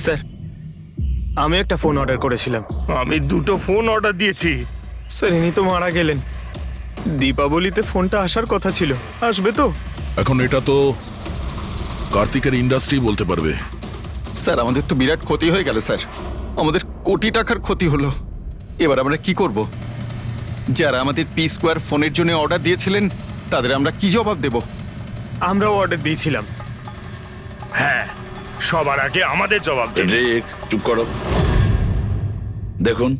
Sir, আমি একটা phone order করেছিলাম। আমি দুটো ফোন অর্ডার দিয়েছি। স্যার, ইনি তো মারা গেলেন। দীপাবলিতে ফোনটা আসার কথা ছিল, আসবে তো? এখন এটা তো কার্তিকের ইন্ডাস্ট্রি বলতে পারবে। স্যার, আমাদের তো বিরাট ক্ষতি হয়ে গেল স্যার। আমাদের কোটি টাকার ক্ষতি হলো। এবার আমরা কি করব? যারা আমাদের পি স্কোয়ার ফোনের জন্য অর্ডার দিয়েছিলেন তাদের আমরা কি জবাব দেব? আমরাও অর্ডার দিয়েছিলাম। হ্যাঁ, সবার আগে আমাদের জবাব দেবে। রেক, চুপ করো। দেখুন,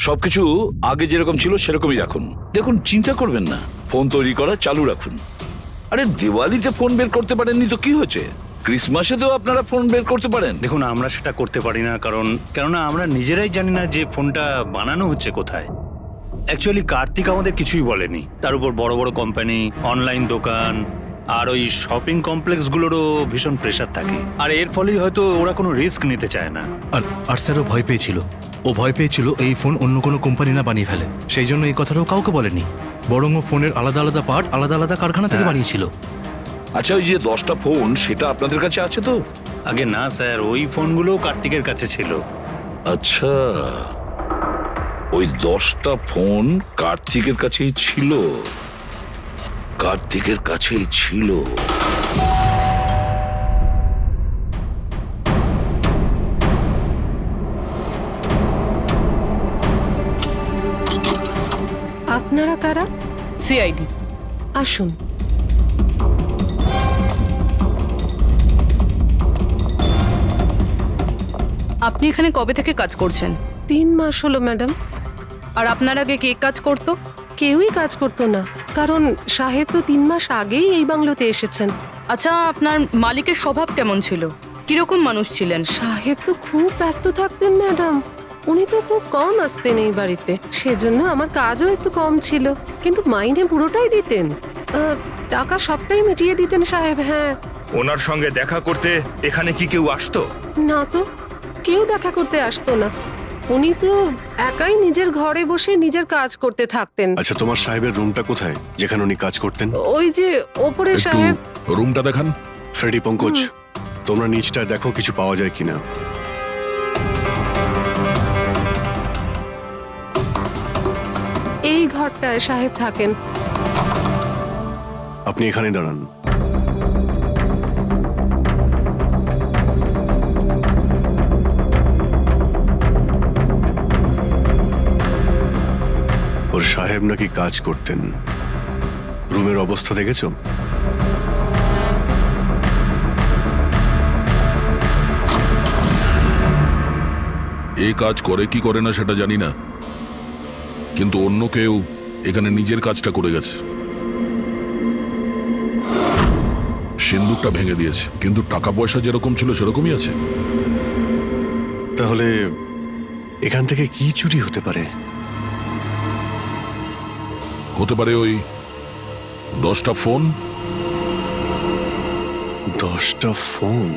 সবকিছু আগে যেরকম ছিল সেরকমই রাখুন। দেখুন, চিন্তা করবেন না, ফোন তৈরি করা চালু রাখুন। আরে দিওয়ালিতে ফোন বের করতে পারেননি তো কি হয়েছে? ক্রিসমাসেতেও আপনারা ফোন বের করতে পারেন। দেখুন, আমরা সেটা করতে পারি না, কেননা আমরা নিজেরাই জানি না যে ফোনটা বানানো হচ্ছে কোথায়। অ্যাকচুয়ালি কার্তিক আমাদের কিছুই বলেনি। তার উপর বড় বড় কোম্পানি, অনলাইন দোকান আর ওই শপিং কমপ্লেক্সগুলোরও ভীষণ প্রেশার থাকে, আর এর ফলেই হয়তো ওরা কোনো রিস্ক নিতে চায় না। আর স্যারও ভয় পেয়েছিল। ও ভয় পেয়েছিল এই ফোন অন্য কোনো কোম্পানি না বানিয়ে ফেলে, সেই জন্য এই কথাটাও কাউকে বলেনি। বরং ও ফোনের আলাদা আলাদা পার্ট আলাদা আলাদা কারখানা থেকে বানিয়েছিল। আচ্ছা, ওই যে 10টা ফোন, সেটা আপনাদের কাছে আছে তো? আগে না স্যার, ওই ফোনগুলো কার্তিকের কাছে ছিল। আচ্ছা, ওই 10টা ফোন কার্তিকের কাছেই ছিল। কার্তিকের কাছেই ছিল। আপনারা কারা? সিআইডি। আসুন। আপনি এখানে কবে থেকে কাজ করছেন? 3 মাস হলো ম্যাডাম। আর আপনার আগে কে কাজ করতো? কেউই কাজ করতো না, কারণ সাহেব তো 3 মাস আগেই এই বাংলোতে এসেছেন। আচ্ছা, আপনার মালিকের স্বভাব কেমন ছিল? কিরকম মানুষ ছিলেন? সাহেব তো খুব ব্যস্ত থাকতেন ম্যাডাম। উনি তো খুব কম আসতেন এই বাড়িতে, সেজন্য আমার কাজও একটু কম ছিল। কিন্তু মাইনে পুরোটাই দিতেন। টাকা সবটাই মিটিয়ে দিতেন সাহেব। হ্যাঁ। ওনার সঙ্গে দেখা করতে এখানে কি কেউ আসতো? না তো, কেউ দেখা করতে আসতো না। উনি তো একাই নিজের ঘরে বসে নিজের কাজ করতে থাকতেন। আচ্ছা, তোমার সাহেবের রুমটা কোথায় যেখানে উনি কাজ করতেন? ওই যে ওপরে একটু সাহেব। রুমটা দেখান। ফ্রেডি, পঙ্কজ, তোমরা নিচটা দেখো কিছু পাওয়া যায় কিনা। এই ঘরটায় সাহেব থাকেন। আপনি এখানে দাঁড়ান। ওর সাহেব নাকি কাজ করতেন। রুমের অবস্থা দেখেছো? এই কাজ করে কি করে না সেটা জানি না, কিন্তু অন্য কেউ এখানে নিজের কাজটা করে গেছে। সিন্দুকটা ভেঙে দিয়েছে, কিন্তু টাকা পয়সা যেরকম ছিল সেরকমই আছে। তাহলে এখান থেকে কি চুরি হতে পারে? হতে পারে ওই 10টা ফোন। 10টা ফোন?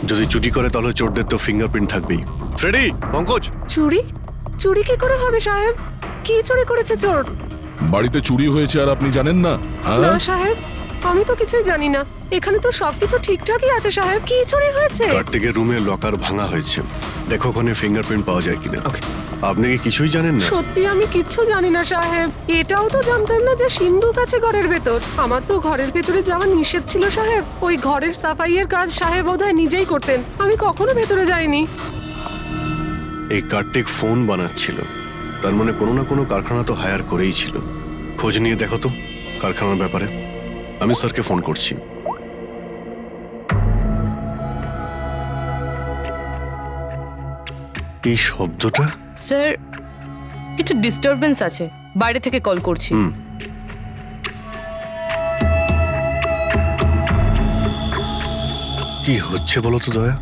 যদি চুরি করে তাহলে চোরদের তো ফিঙ্গারপ্রিন্ট থাকবেই। ফ্রেডি, পঙ্কজ। চুরি? চুরি কি করে হবে সাহেব? কি চুরি করেছে চোর? বাড়িতে চুরি হয়েছে আর আপনি জানেন না? না সাহেব, আমি তো কিছুই জানি না। এখানে তো সবকিছু ঠিকঠাকই আছে সাহেব। কি চুরি হয়েছে? কার্তিকের রুমে লকার ভাঙা হয়েছে, দেখো ওখানে ফিঙ্গারপ্রিন্ট পাওয়া যায় কিনা। আপনি কি কিছুই জানেন না? সত্যি আমি কিচ্ছু জানি না সাহেব। এটাও তো জানতাম না যে সিন্ধুক আছে ঘরের ভেতর। আমার তো ঘরের ভেতরে যাওয়া নিষেধ ছিল সাহেব। ওই ঘরের সাফাইয়ের কাজ সাহেব বোধহয় নিজেই করতেন, আমি কখনো ভেতরে যাইনি। এই কার্তিক ফোন বানাচ্ছিল, তার মানে কোনো না কোনো কারখানা তো হায়ার করেই ছিল। খোঁজ নিয়ে দেখো তো কারখানার ব্যাপারে। আমি স্যারকে ফোন করছি। এই শব্দটা? স্যার, কিছু ডিস্টারবেন্স আছে, বাইরে থেকে কল করছি। কি হচ্ছে বলো তো দয়া?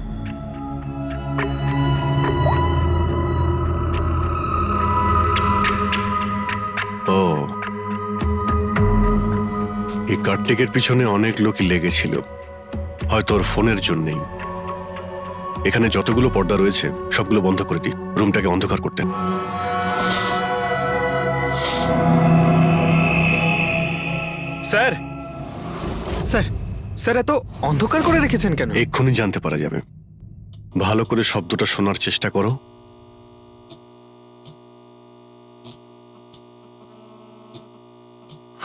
ও, এই কার্তিকের পিছনে অনেক লোকই লেগেছিল, হয়তো ওর ফোনের জন্যই। এখানে যতগুলো পর্দা রয়েছে সবগুলো বন্ধ করে দিই, রুমটাকে অন্ধকার করতে। স্যার, স্যার, স্যার, এত অন্ধকার করে রেখেছেন কেন? এক্ষুনি জানতে পারা যাবে। ভালো করে শব্দটা শোনার চেষ্টা করো।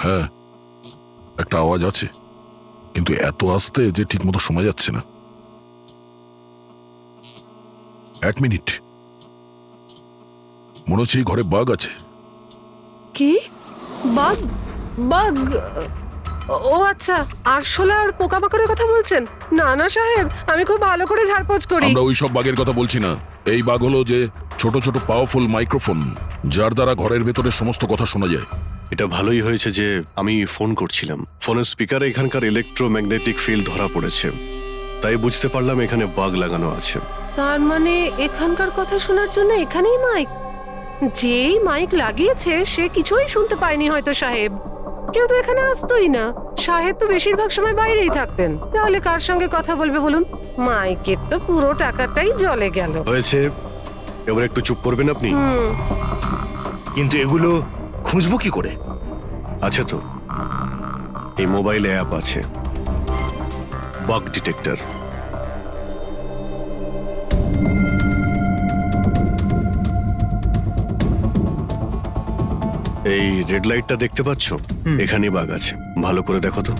হ্যাঁ, একটা আওয়াজ আছে, কিন্তু এত আস্তে যে ঠিকমতো শোনা যাচ্ছে না। 1 মিনিট, মনে হচ্ছে এই ঘরে বাঘ আছে। কি? বাঘ? বাঘ? ও আচ্ছা, আরশোলা আর পোকামাকড়ের কথা বলছেন? না না সাহেব, আমি খুব ভালো করে ঝাড়পোছ করি। আমরা ওই সব বাঘের কথা বলছি না। এই বাঘ হলো যে ছোট ছোট পাওয়ারফুল মাইক্রোফোন, যার দ্বারা ঘরের ভেতরে সমস্ত কথা শোনা যায়। এটা ভালোই হয়েছে যে আমি ফোন করছিলাম। ফোনের স্পিকারে এখানকার ইলেকট্রোম্যাগনেটিক ফিল্ড ধরা পড়েছে, তাই বুঝতে পারলাম এখানে বাগ লাগানো আছে। তার মানে এখানকার কথা শোনার জন্য এখানেই মাইক? যেই মাইক লাগিয়েছে সে কিছুই শুনতে পায়নি হয়তো সাহেব। কেউ তো এখানে আসতোই না। সাহেব তো বেশিরভাগ সময় বাইরেই থাকতেন। তাহলে কার সঙ্গে কথা বলবে বলুন? মাইকের তো পুরো টাকাটাই জলে গেল। হয়েছে, এবার একটু চুপ করবেন আপনি? কিন্তু এগুলো খুঁজবো কি করে? আছে তো, এই মোবাইলে অ্যাপ আছে, বাগ ডিটেক্টর। এই রেড লাইটটা দেখতে পাচ্ছ? এখানেই বাগ আছে, ভালো করে দেখো তো।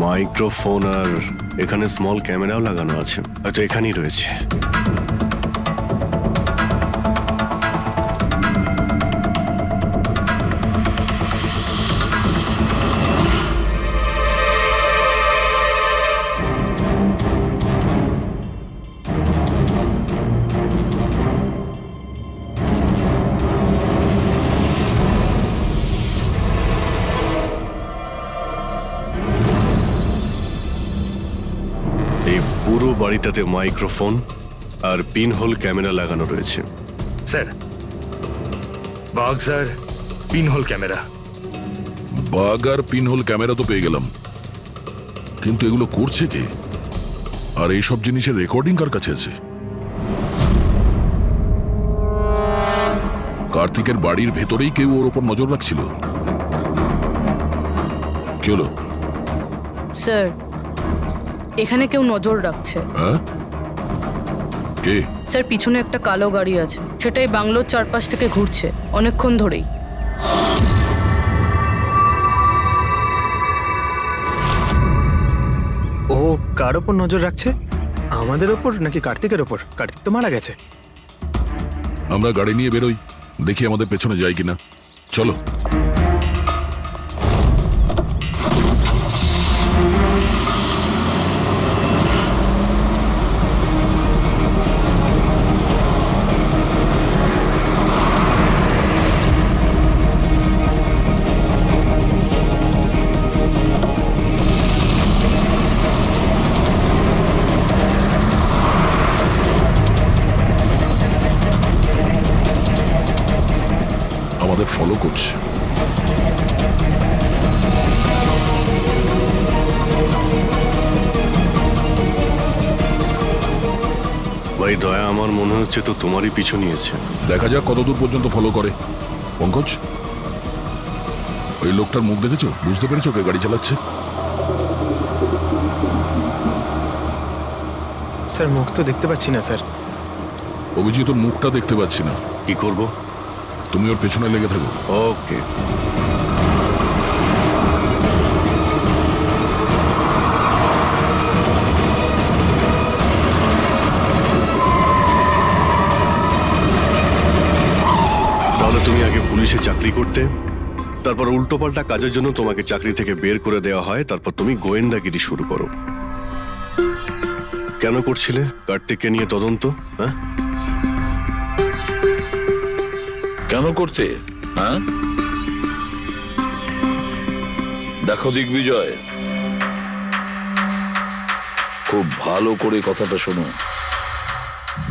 মাইক্রোফোন আর এখানে স্মল ক্যামেরাও লাগানো আছে, হয়তো এখানেই রয়েছে। এই পুরো বাড়িটাতে মাইক্রোফোন আর পিনহোল ক্যামেরা লাগানো রয়েছে। স্যার, বাঘ স্যার, পিনহোল ক্যামেরা। বাঘ আর পিনহোল ক্যামেরা তো পেয়ে গেলাম, কিন্তু এগুলো করছে কে? আর এইসব জিনিসের রেকর্ডিং কার কাছে আছে? কার্তিকের বাড়ির ভেতরেই কেউ ওর ওপর নজর রাখছিল। কি হলো? স্যার, এখানে কেউ নজর রাখছে। হ্যাঁ, কে? স্যার, পিছনে একটা কালো গাড়ি আছে, সেটাই বাংলোর চারপাশ থেকে ঘুরছে অনেকক্ষণ ধরেই। ও কার ওপর নজর রাখছে? আমাদের ওপর নাকি কার্তিকের ওপর? কার্তিক তো মারা গেছে। আমরা গাড়ি নিয়ে বেরোই, দেখি আমাদের পেছনে যায় কিনা। চলো। আমাদের ফলো করছে। ভাই দয়া, আমার মনে হচ্ছে তো তোমারই পিছু নিয়েছে। দেখা যাক কতদূর পর্যন্ত ফলো করে। পঙ্কজ, ওই লোকটার মুখ দেখেছো? বুঝতে পেরেছো কে গাড়ি চালাচ্ছে? স্যার, মুখ তো দেখতে পাচ্ছি না স্যার। অভিজিৎ, ওর মুখটা দেখতে পাচ্ছি না। কি করব? তুমি ওর পেছনে লেগে থাকো। ওকে। তাহলে তুমি আগে পুলিশে চাকরি করতে, তারপর উল্টোপাল্টা কাজের জন্য তোমাকে চাকরি থেকে বের করে দেওয়া হয়, তারপর তুমি গোয়েন্দাগিরি শুরু করো। কেন করছিলে কার্তিককে নিয়ে তদন্ত? হ্যাঁ, কেন করতে? হ্যাঁ, দেখো দিগ্বিজয়, খুব ভালো করে কথাটা শোনো।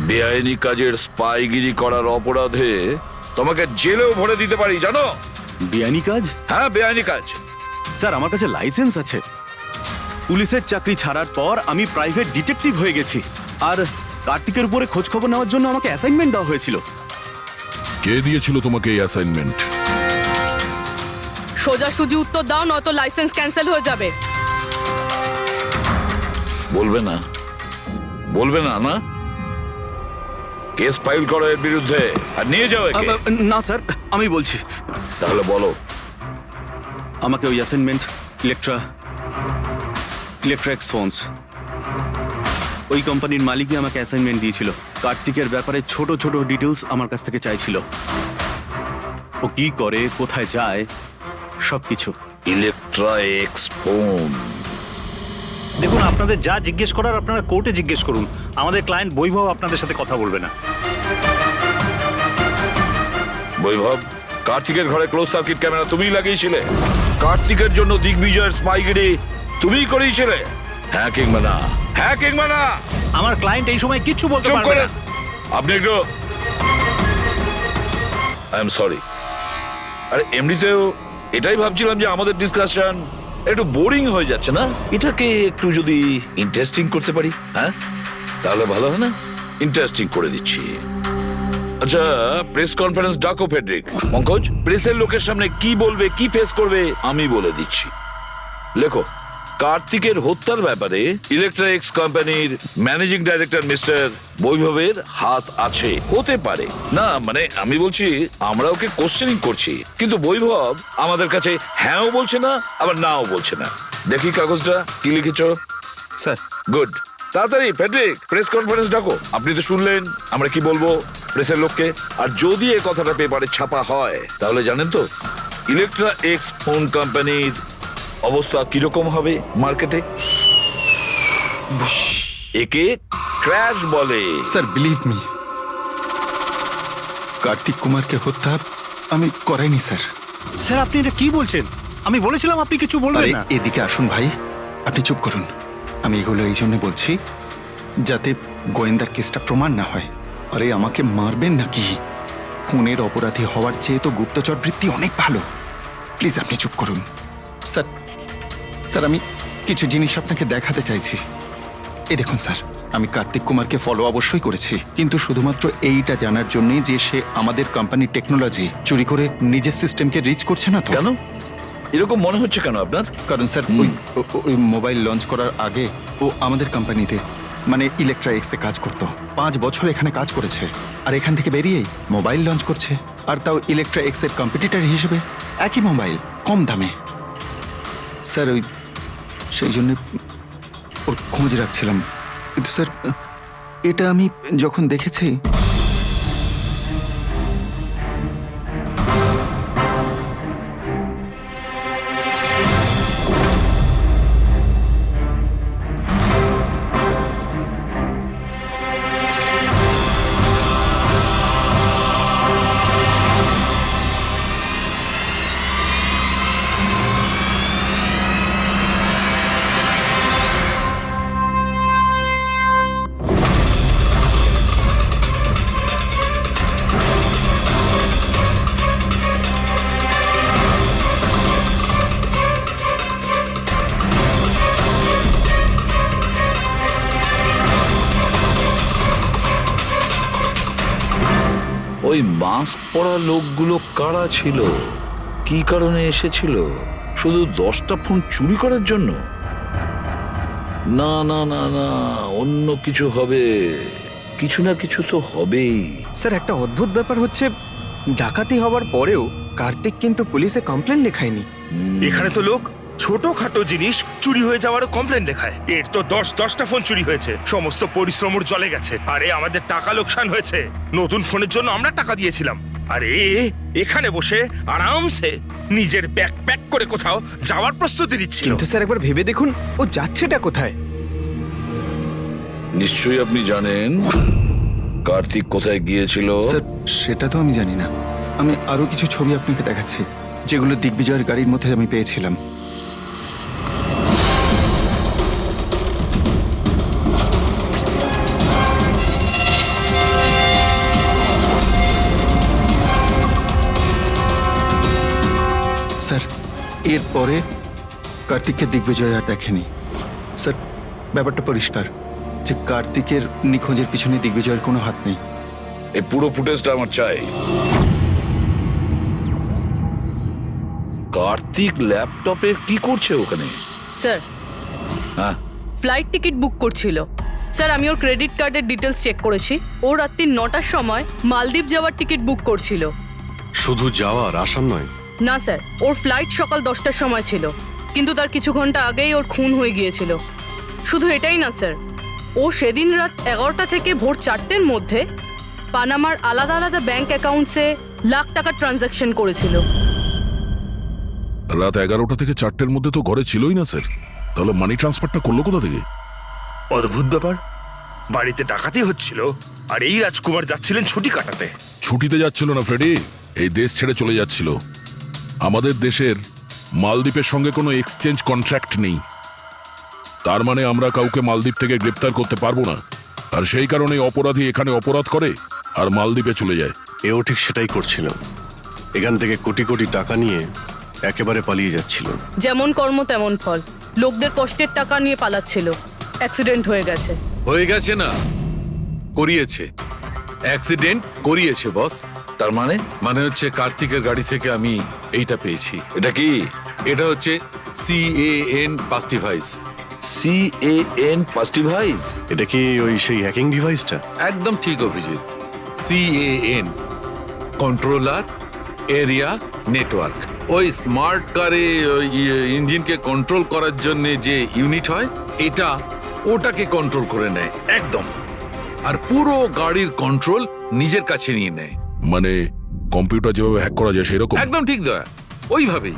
বেআইনি কাজের স্পাইগিরি করার অপরাধে তোমাকে জেলেও ভরে দিতে পারি, জানো? বেআইনি কাজ? হ্যাঁ, বেআইনি কাজ। স্যার, আমার কাছে লাইসেন্স আছে। পুলিশের চাকরি ছাড়ার পর আমি প্রাইভেট ডিটেকটিভ হয়ে গেছি। আর কার্তিকের উপরে খোঁজ খবর নেওয়ার জন্য আমাকে অ্যাসাইনমেন্ট দেওয়া হয়েছিল। কে দিয়েছিল তোমাকে এই অ্যাসাইনমেন্ট? সোজাসুজি উত্তর দাও, নয়তো লাইসেন্স ক্যান্সেল হয়ে যাবে। বলবে না, বলবে না না? কেস ফাইল করো এর বিরুদ্ধে আর নিয়ে যাও একে। না স্যার, আমি বলছি। তাহলে বলো। আমাকে ওই অ্যাসাইনমেন্ট ইলেকট্রা এক্সফোন্স, ওই কোম্পানির মালিকই আমাকে অ্যাসাইনমেন্ট দিয়েছিল। কার্তিকের ব্যাপারে ছোট ছোট ডিটেলস আমার কাছ থেকে চাইছিল। ও কি করে, কোথায় যায়, সবকিছু। Electra x phone. দেখুন, আপনাদের যা জিজ্ঞেস করার আপনারা কোর্টে জিজ্ঞেস করুন। আমাদের ক্লায়েন্ট বৈভব আপনাদের সাথে কথা বলবে না। বৈভব, কার্তিকের ঘরে ক্লোজ সার্কিট ক্যামেরা তুমিই লাগিয়েছিলে? কার্তিকের জন্য দিগ্বিজয়ের স্পাইগিরি তুমিই করিয়েছিলে? হ্যাঁ কিংবা না? হ্যাঁ কিংবা না? আমার ক্লায়েন্ট এই সময় কিচ্ছু বলতে চুপ পারবে করেন। না। আপনি একটু, আই এম সরি। আরে এমনিতেও এটাই ভাবছিলাম যে আমাদের ডিসকাশন একটু বোরিং হয়ে যাচ্ছে না, এটাকে একটু যদি ইন্টারেস্টিং করতে পারি, হ্যাঁ তাহলে ভালো হয় না? ইন্টারেস্টিং করে দিচ্ছি। আচ্ছা, প্রেস কনফারেন্স ডাকো ফেডরিক। পঙ্কজ, প্রেসের লোকের সামনে কি বলবে, কি ফেস করবে আমি বলে দিচ্ছি। লেখো, কার্তিকের হত্যার ব্যাপারে ইলেকট্রা এক্স কোম্পানির ম্যানেজিং ডাইরেক্টর মিস্টার বৈভবের হাত আছে। হতে পারে না, মানে আমি বলছি আমরা ওকে কোশ্চেনিং করছি, কিন্তু বৈভব আমাদের কাছে হ্যাঁও বলছে না আবার নাও বলছে না। দেখি কাগজটা কি লিখেছো। Sir, good. তাড়াতাড়ি ফেডরিক, প্রেস কনফারেন্স ডাকো। আপনি তো শুনলেন আমরা কি বলবো প্রেসের লোককে। আর যদি এই কথাটা পেপারে ছাপা হয় তাহলে জানেন তো ইলেকট্রা এক্স ফোন কোম্পানির অবস্থা কিরকম হবে মার্কেটে। একে ক্র্যাশ বলে। স্যার, বিলিভ মি, কার্তিক কুমারকে হত্যা আমি করাইনি স্যার। স্যার, আপনি এটা কি বলছেন? আমি বলেছিলাম আপনি কিছু বলবেন আরে না। এদিকে আসুন ভাই, আপনি চুপ করুন। আমি এগুলো এই জন্য বলছি যাতে গোয়েন্দার কেসটা প্রমাণ না হয়। আরে আমাকে মারবেন নাকি? খুনের অপরাধী হওয়ার চেয়ে তো গুপ্তচর বৃত্তি অনেক ভালো। প্লিজ আপনি চুপ করুন। স্যার, স্যার আমি কিছু জিনিস আপনাকে দেখাতে চাইছি। এই দেখুন স্যার, আমি কার্তিক কুমারকে ফলো অবশ্যই করেছি, কিন্তু শুধুমাত্র এইটা জানার জন্যই যে সে আমাদের কোম্পানির টেকনোলজি চুরি করে নিজের সিস্টেমকে রিচ করছে না তো। কেন এরকম মনে হচ্ছে কেন আপনার? কারণ স্যার ওই মোবাইল লঞ্চ করার আগে ও আমাদের কোম্পানিতে মানে ইলেকট্রা এক্সে কাজ করতো। 5 বছর এখানে কাজ করেছে, আর এখান থেকে বেরিয়েই মোবাইল লঞ্চ করছে, আর তাও ইলেকট্রা এক্সের কম্পিটিটর হিসেবে। একই মোবাইল, কম দামে। স্যার ওই সেই জন্য ওর খোঁজ রাখছিলাম। কিন্তু স্যার এটা আমি যখন দেখেছি, ওই মাস্ক পরা লোকগুলো কারা ছিল, কি কারণে এসেছিল? শুধু 10টা ফোন চুরি করার জন্য? না না না না, অন্য কিছু হবে, কিছু না কিছু তো হবেই। স্যার, একটা অদ্ভুত ব্যাপার হচ্ছে, ডাকাতি হওয়ার পরেও কার্তিক কিন্তু পুলিশে কমপ্লেন লেখায়নি। এখানে তো লোক ছোটখাটো জিনিস চুরি হয়ে যাওয়ারও কমপ্লেন লেখায়। এর তো 10টা ফোন চুরি হয়েছে, সমস্ত পরিশ্রম ওর জলে গেছে। আরে আমাদের টাকা লোকসান হয়েছে, নতুন ফোনের জন্য আমরা টাকা দিয়েছিলাম। আরে এখানে বসে আরামসে নিজের ব্যাগ প্যাক করে কোথাও যাওয়ার প্রস্তুতি নিচ্ছিল। কিন্তু স্যার, একবার ভেবে দেখুন ও যাচ্ছেটা কোথায়। নিশ্চয়ই আপনি জানেন কার্তিক কোথায় গিয়েছিল। স্যার সেটা তো আমি জানি না। আমি আরো কিছু ছবি আপনাকে দেখাচ্ছি, যেগুলো দিগ্বিজয়ের গাড়ির মধ্যে আমি পেয়েছিলাম। স্যার এরপরে কার্তিককে দিগ্বিজয় আর দেখেনি। স্যার ব্যাপারটা পরিষ্কার যে কার্তিকের নিখোঁজের পিছনে দিগ্বিজয়ের কোনো হাত নেই। এই পুরো ফুটেজটা আমার চাই। কার্তিক ল্যাপটপে কি করছে ওখানে? স্যার, হ্যাঁ ফ্লাইট টিকিট বুক করছিল। স্যার আমি ওর ক্রেডিট কার্ডের ডিটেলস চেক করেছি, ও রাত্রি 9টার সময় মালদ্বীপ যাওয়ার টিকিট বুক করছিল। শুধু যাওয়ার আসার নয়? না স্যার, ওর ফ্লাইট সকাল 10টার সময় ছিল, কিন্তু তার কিছু ঘন্টা আগেই ওর খুন হয়ে গিয়েছিল। শুধু এটাই না স্যার, ও সেদিন রাত 11টা থেকে ভোর 4টের মধ্যে পানামার আলাদা আলাদা ব্যাংক অ্যাকাউন্টসে লাখ টাকার ট্রানজ্যাকশন করেছিল। রাত 11টা থেকে 4টের মধ্যে তো ঘরে ছিলই না স্যার, তাহলে মানি ট্রান্সফারটা করলো কোথা থেকে? অদ্ভুত ব্যাপার, বাড়িতে ডাকাতি হচ্ছিল আর এই রাজকুমার যাচ্ছিলেন ছুটি কাটাতে। ছুটিতে যাচ্ছিল না ফ্রেডি, এই দেশ ছেড়ে চলে যাচ্ছিল। আমাদের দেশের মালদ্বীপের সঙ্গে কোনো এক্সচেঞ্জ কন্ট্রাক্ট নেই, তার মানে আমরা কাউকে মালদ্বীপ থেকে গ্রেপ্তার করতে পারবো না। আর সেই কারণে অপরাধী এখানে অপরাধ করে আর মালদ্বীপে চলে যায়। এও ঠিক সেটাই করছিল, এখান থেকে কোটি কোটি টাকা নিয়ে একেবারে পালিয়ে যাচ্ছিল। যেমন কর্ম তেমন ফল, লোকদের কষ্টের টাকা নিয়ে পালাচ্ছিল, অ্যাক্সিডেন্ট হয়ে গেছে। হয়ে গেছে না, করিয়েছে। অ্যাক্সিডেন্ট করিয়েছে বস। তার মানে? মানে হচ্ছে কার্তিকের গাড়ি থেকে আমি এইটা পেয়েছি। এটা কি? এটা হচ্ছে CAN পাস্টিভাইস। CAN পাস্টিভাইজ? এটা কি ওই সেই হ্যাকিং ডিভাইসটা? একদম ঠিক Abhijit. CAN controller area network. ওই স্মার্ট কারে ইঞ্জিনকে কন্ট্রোল করার জন্য যে ইউনিট হয়, এটা ওটাকে কন্ট্রোল করে নেয় একদম, আর পুরো গাড়ির কন্ট্রোল নিজের কাছে নিয়ে নেয়। মানে কম্পিউটার যেভাবে হ্যাক করা যায় সেরকম? একদম ঠিক দয়া, ওইভাবেই।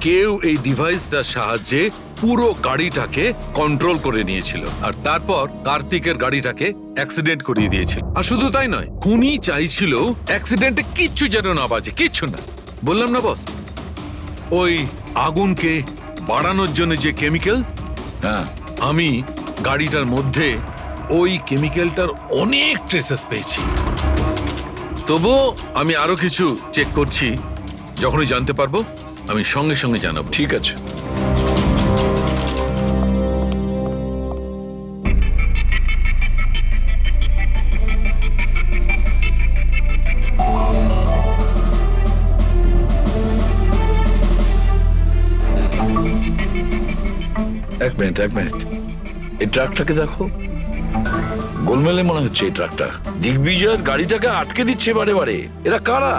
কেউ এই ডিভাইসটার সাহায্যে পুরো গাড়িটাকে কন্ট্রোল করে নিয়েছিল, আর তারপর কার্তিকের গাড়িটাকে অ্যাক্সিডেন্ট করিয়ে দিয়েছিল। আর শুধু তাই নয়, খুনি চাইছিল অ্যাক্সিডেন্টে কিচ্ছু যেন না বাজে, কিচ্ছু না। বললাম না বস, ওই আগুনকে বাড়ানোর জন্য যে কেমিক্যাল, হ্যাঁ, আমি গাড়িটার মধ্যে ওই কেমিক্যালটার অনেক ট্রেসেস পেয়েছি। তবুও আমি আরো কিছু চেক করছি, যখনই জানতে পারবো আমি সঙ্গে সঙ্গে জানাবো। ঠিক আছে। এক মিনিট, এই ট্রাকটাকে দেখো, গোলমেলে মনে হচ্ছে এই ট্রাকটা। দিগ্বিজয়ের গাড়িটাকে আটকে দিচ্ছে বারে বারে। এরা কারা?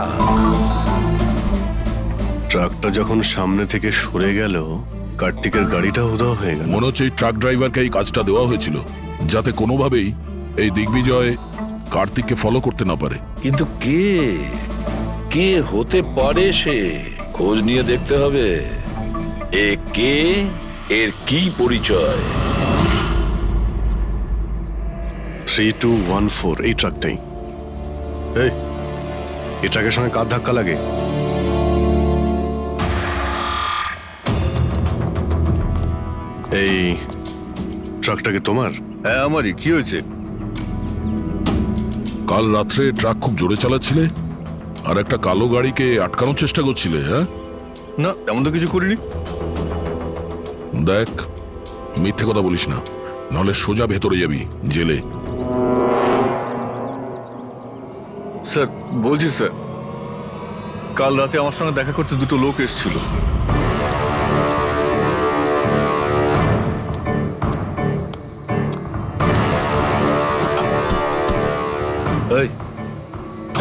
ট্রাকটা যখন সামনে থেকে সরে গেল, কার্তিকের গাড়িটা উধাও হয়ে গেল। মনে হচ্ছে এই ট্রাক ড্রাইভারকে এই কাজটা দেওয়া হয়েছিল যাতে কোনোভাবেই এই দিগ্বিজয় কার্তিককে ফলো করতে না পারে। কিন্তু কে হতে পারে সে? খোঁজ নিয়ে দেখতে হবে। এ কে, এর কি পরিচয়? 3214 এই ট্রাকটাই। এই ট্রাকের সঙ্গে কার ধাক্কা লাগে? এই ট্রাকটাকে তোমার? হ্যাঁ আমারই। কি হয়েছে? কাল রাত্রে ট্রাক খুব জোরে চালাচ্ছিলে আর একটা কালো গাড়িকে আটকানোর চেষ্টা করছিলে। হ্যাঁ না, তেমন তো কিছু করিনি। দেখ, মিথ্যে কথা বলিস না, নাহলে সোজা ভেতরে যাবি জেলে। স্যার বলছি স্যার, কাল রাতে আমার সঙ্গে দেখা করতে দুটো লোক এসেছিল। এই,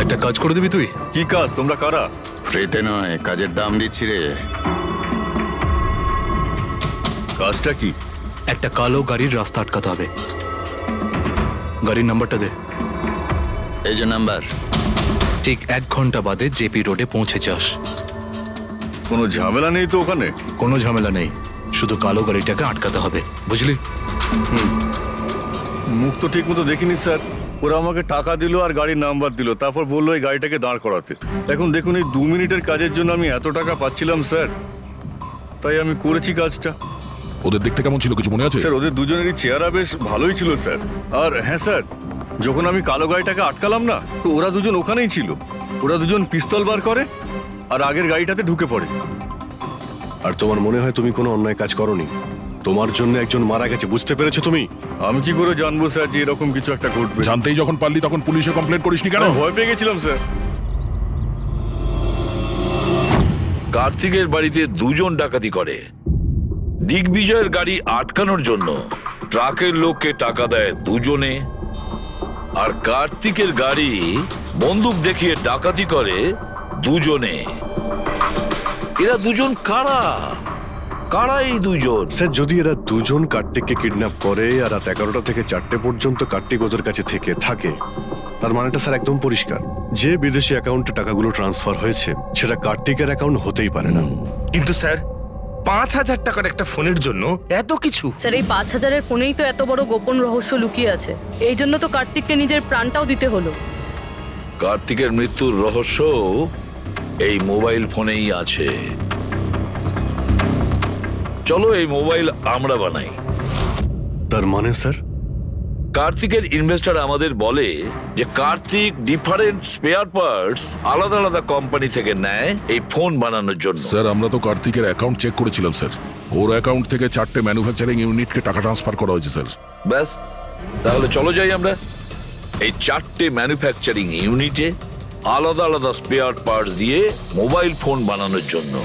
একটা কাজ করে দিবি তুই? কি কাজ? তোমরা কারা? ফ্রিতে নয়, কাজের দাম দিচ্ছি রে। কাজটা কি? একটা কালো গাড়ির রাস্তা আটকাতে হবে। গাড়ির নাম্বারটা দে। এই যে নাম্বার। ঠিক 1 ঘন্টা বাদে জেপি রোডে পৌঁছে যাস। কোনো ঝামেলা নেই তো ওখানে? কোনো ঝামেলা নেই, শুধু কালো গাড়িটাকে আটকাতে হবে, বুঝলি? মুখ তো ঠিক মতো দেখিনি স্যার। ওরা আমাকে টাকা দিল আর গাড়ির নাম্বার দিল, তারপর বললো এই গাড়িটাকে দাঁড় করাতে। এখন দেখুন, এই 2 মিনিটের কাজের জন্য আমি এত টাকা পাচ্ছিলাম স্যার, তাই আমি করেছি কাজটা। ওদের দেখতে কেমন ছিল কিছু মনে আছে? স্যার ওদের দুজনেরই চেহারা বেশ ভালোই ছিল স্যার। আর হ্যাঁ স্যার, যখন আমি কালো গাড়িটাকে আটকালাম না, তো ওরা দুজন ওখানেই ছিল। ওরা দুজন পিস্তল বার করে আর আগের গাড়িটাতে ঢুকে পড়ে। আর তোমার মনে হয় তুমি কোনো অন্যায় কাজ করনি? তোমার জন্য একজন মারা গেছে, বুঝতে পেরেছো তুমি? আমি কি করে জানবো স্যার যে এরকম কিছু একটা ঘটবে? জানতেই যখন পারলি তখন পুলিশে কমপ্লেন করিসনি কেন? ভয় পেয়ে গেছিলাম স্যার। কার্তিকের বাড়িতে 2 জন ডাকাতি করে দিগ্বিজয়ের গাড়ি আটকানোর জন্য। ট্রাকের লোককে টাকা দেয় দুজনে, আর কার্তিকের গাড়ি বন্দুক দেখিয়ে ডাকাতি করে দুজনে। এরা দুজন কারা? কারা এই দুজন? স্যার, যদি এরা দুজন কার্তিককে কিডন্যাপ করে আর রাত 11টা থেকে 4টে পর্যন্ত কার্তিক ওদের কাছে থেকে থাকে, তার মানেটা স্যার একদম পরিষ্কার, যে বিদেশি অ্যাকাউন্টে টাকাগুলো ট্রান্সফার হয়েছে সেটা কার্তিকের অ্যাকাউন্ট হতেই পারে না। কিন্তু স্যার, 5,000 টাকার একটা ফোনের জন্য এত কিছু? স্যার, এই 5,000-এর ফোনেই তো এত বড় গোপন রহস্য লুকিয়ে আছে। এই জন্য তো কার্তিককে নিজের প্রাণটাও দিতে হলো। কার্তিকের মৃত্যুর রহস্য এই মোবাইল ফোনেই আছে। চলো এই মোবাইল আমরা বানাই। তার মানে স্যার? কার্তিকের ইনভেস্টর আমাদের বলে যে কার্তিক ডিফারেন্ট স্পেয়ার পার্টস আলাদা আলাদা কোম্পানি থেকে নেয় এই ফোন বানানোর জন্য। স্যার, আমরা তো কার্তিকের অ্যাকাউন্ট চেক করেছিলাম স্যার। ওর অ্যাকাউন্ট থেকে 4টে ম্যানুফ্যাকচারিং ইউনিটকে টাকা ট্রান্সফার করা হয়েছে স্যার। ব্যাস, তাহলে চলো যাই আমরা এই 4টে ম্যানুফ্যাকচারিং ইউনিটে আলাদা আলাদা স্পেয়ার পার্টস দিয়ে মোবাইল ফোন বানানোর জন্য।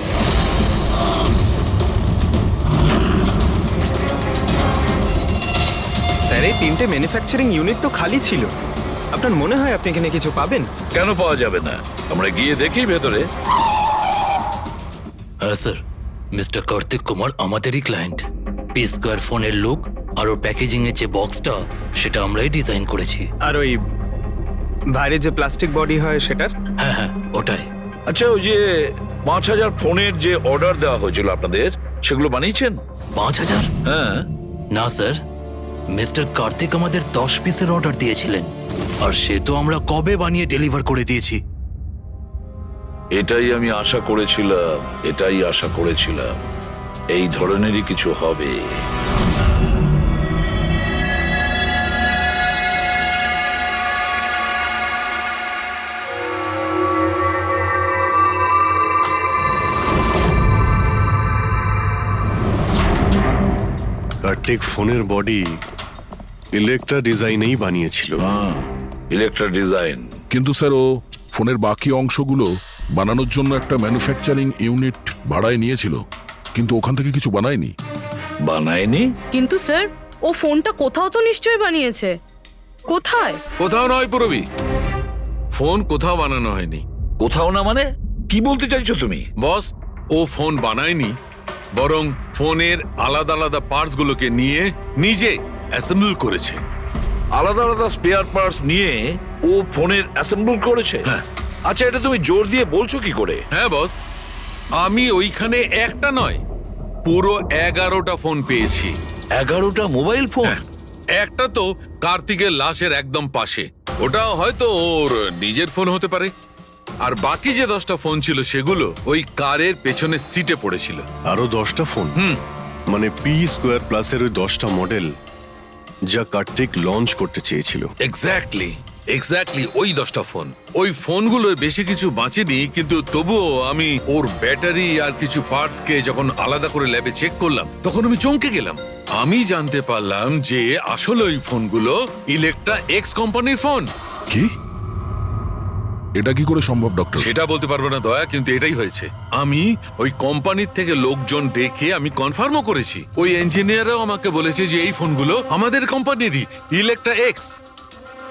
স্যার, এই 3টে ম্যানুফ্যাকচারিং ইউনিট তো খালি ছিল। আপনার মনে হয় আপনি এখানে কিছু পাবেন? কেন পাওয়া যাবে না? আমরা গিয়ে দেখি ভেতরে। হ্যাঁ স্যার, মিস্টার কার্তিক কুমার আমাদেরই ক্লায়েন্ট। পি স্কোয়ার ফোনের লুক আর ওর প্যাকেজিং এর যে বক্সটা, সেটা আমরাই ডিজাইন করেছি। আর ওই বাইরে যে প্লাস্টিক বডি হয় সেটার? হ্যাঁ হ্যাঁ, ওটাই। আচ্ছা, ওই যে 5,000 ফোনের যে অর্ডার দেওয়া হয়েছিল আপনাদের, সেগুলো বানিয়েছেন? 5,000? হ্যাঁ। না স্যার, মিস্টার কার্তিক আমাদের 10 পিসের অর্ডার দিয়েছিলেন, আর সে তো আমরা কবে বানিয়ে ডেলিভার করে দিয়েছি। এটাই আমি আশা করেছিলাম, এই ধরনেরই কিছু হবে। কার্তিক ফোনের বডি ইলেকট্রা ডিজাইনেই বানিয়েছিল। Electra design. কিন্তু স্যার, ও ফোনের বাকি অংশগুলো বানানোর জন্য একটা ম্যানুফ্যাকচারিং ইউনিট ভাড়ায় নিয়েছিল, কিন্তু ওখান থেকে কিছু বানায়নি। বানায়নি? কিন্তু স্যার, ও ফোনটা কোথাও তো নিশ্চয়ই বানিয়েছে। কোথায়? কোথাও নয় পুরবি, ফোন কোথাও বানানো হয়নি। কোথাও না মানে কি বলতে চাইছো তুমি? বস, ও ফোন বানায়নি, বরং ফোনের আলাদা আলাদা পার্টস গুলোকে নিয়ে নিজে অ্যাসেম্বল করেছে। আলাদা আলাদা স্পেয়ার পার্টস নিয়ে ও ফোনের অ্যাসেম্বল করেছে? হ্যাঁ। আচ্ছা, এটা তুমি জোর দিয়ে বলছো কি করে? হ্যাঁ বস, আমি ওইখানে একটা নয়, পুরো 11টা ফোন পেয়েছি। 11টা মোবাইল ফোন? একটা তো কার্তিকের লাশের একদম পাশে, ওটা হয়তো ওর নিজের ফোন হতে পারে। আর বাকি যে 10টা ফোন ছিল সেগুলো ওই কারের পেছনের সিটে পড়েছিল। আরো 10টা ফোন? মানে পি স্কোয়ার প্লাসের ওই 10টা মডেল যা কার্তিক লঞ্চ করতে চেয়েছিল। এক্স্যাক্টলি ওই 10টা ফোন। ওই ফোনগুলোর বেশি কিছু বাঁচেনি, কিন্তু তবুও আমি ওর ব্যাটারি আর কিছু পার্টস কে যখন আলাদা করে ল্যাবে চেক করলাম, তখন আমি চমকে গেলাম। আমি জানতে পারলাম যে আসলে ওই ফোনগুলো ইলেকট্রা এক্স কোম্পানির ফোন। কি? এটা কি করে সম্ভব ডক্টর? সেটা বলতে পারবো না দয়া, কিন্তু এটাই হয়েছে। আমি ওই কোম্পানির থেকে লোকজন ডেকে আমি কনফার্মও করেছি। ওই ইঞ্জিনিয়াররাও আমাকে বলেছে যে এই ফোনগুলো আমাদের কোম্পানিরই, ইলেকট্রা এক্স।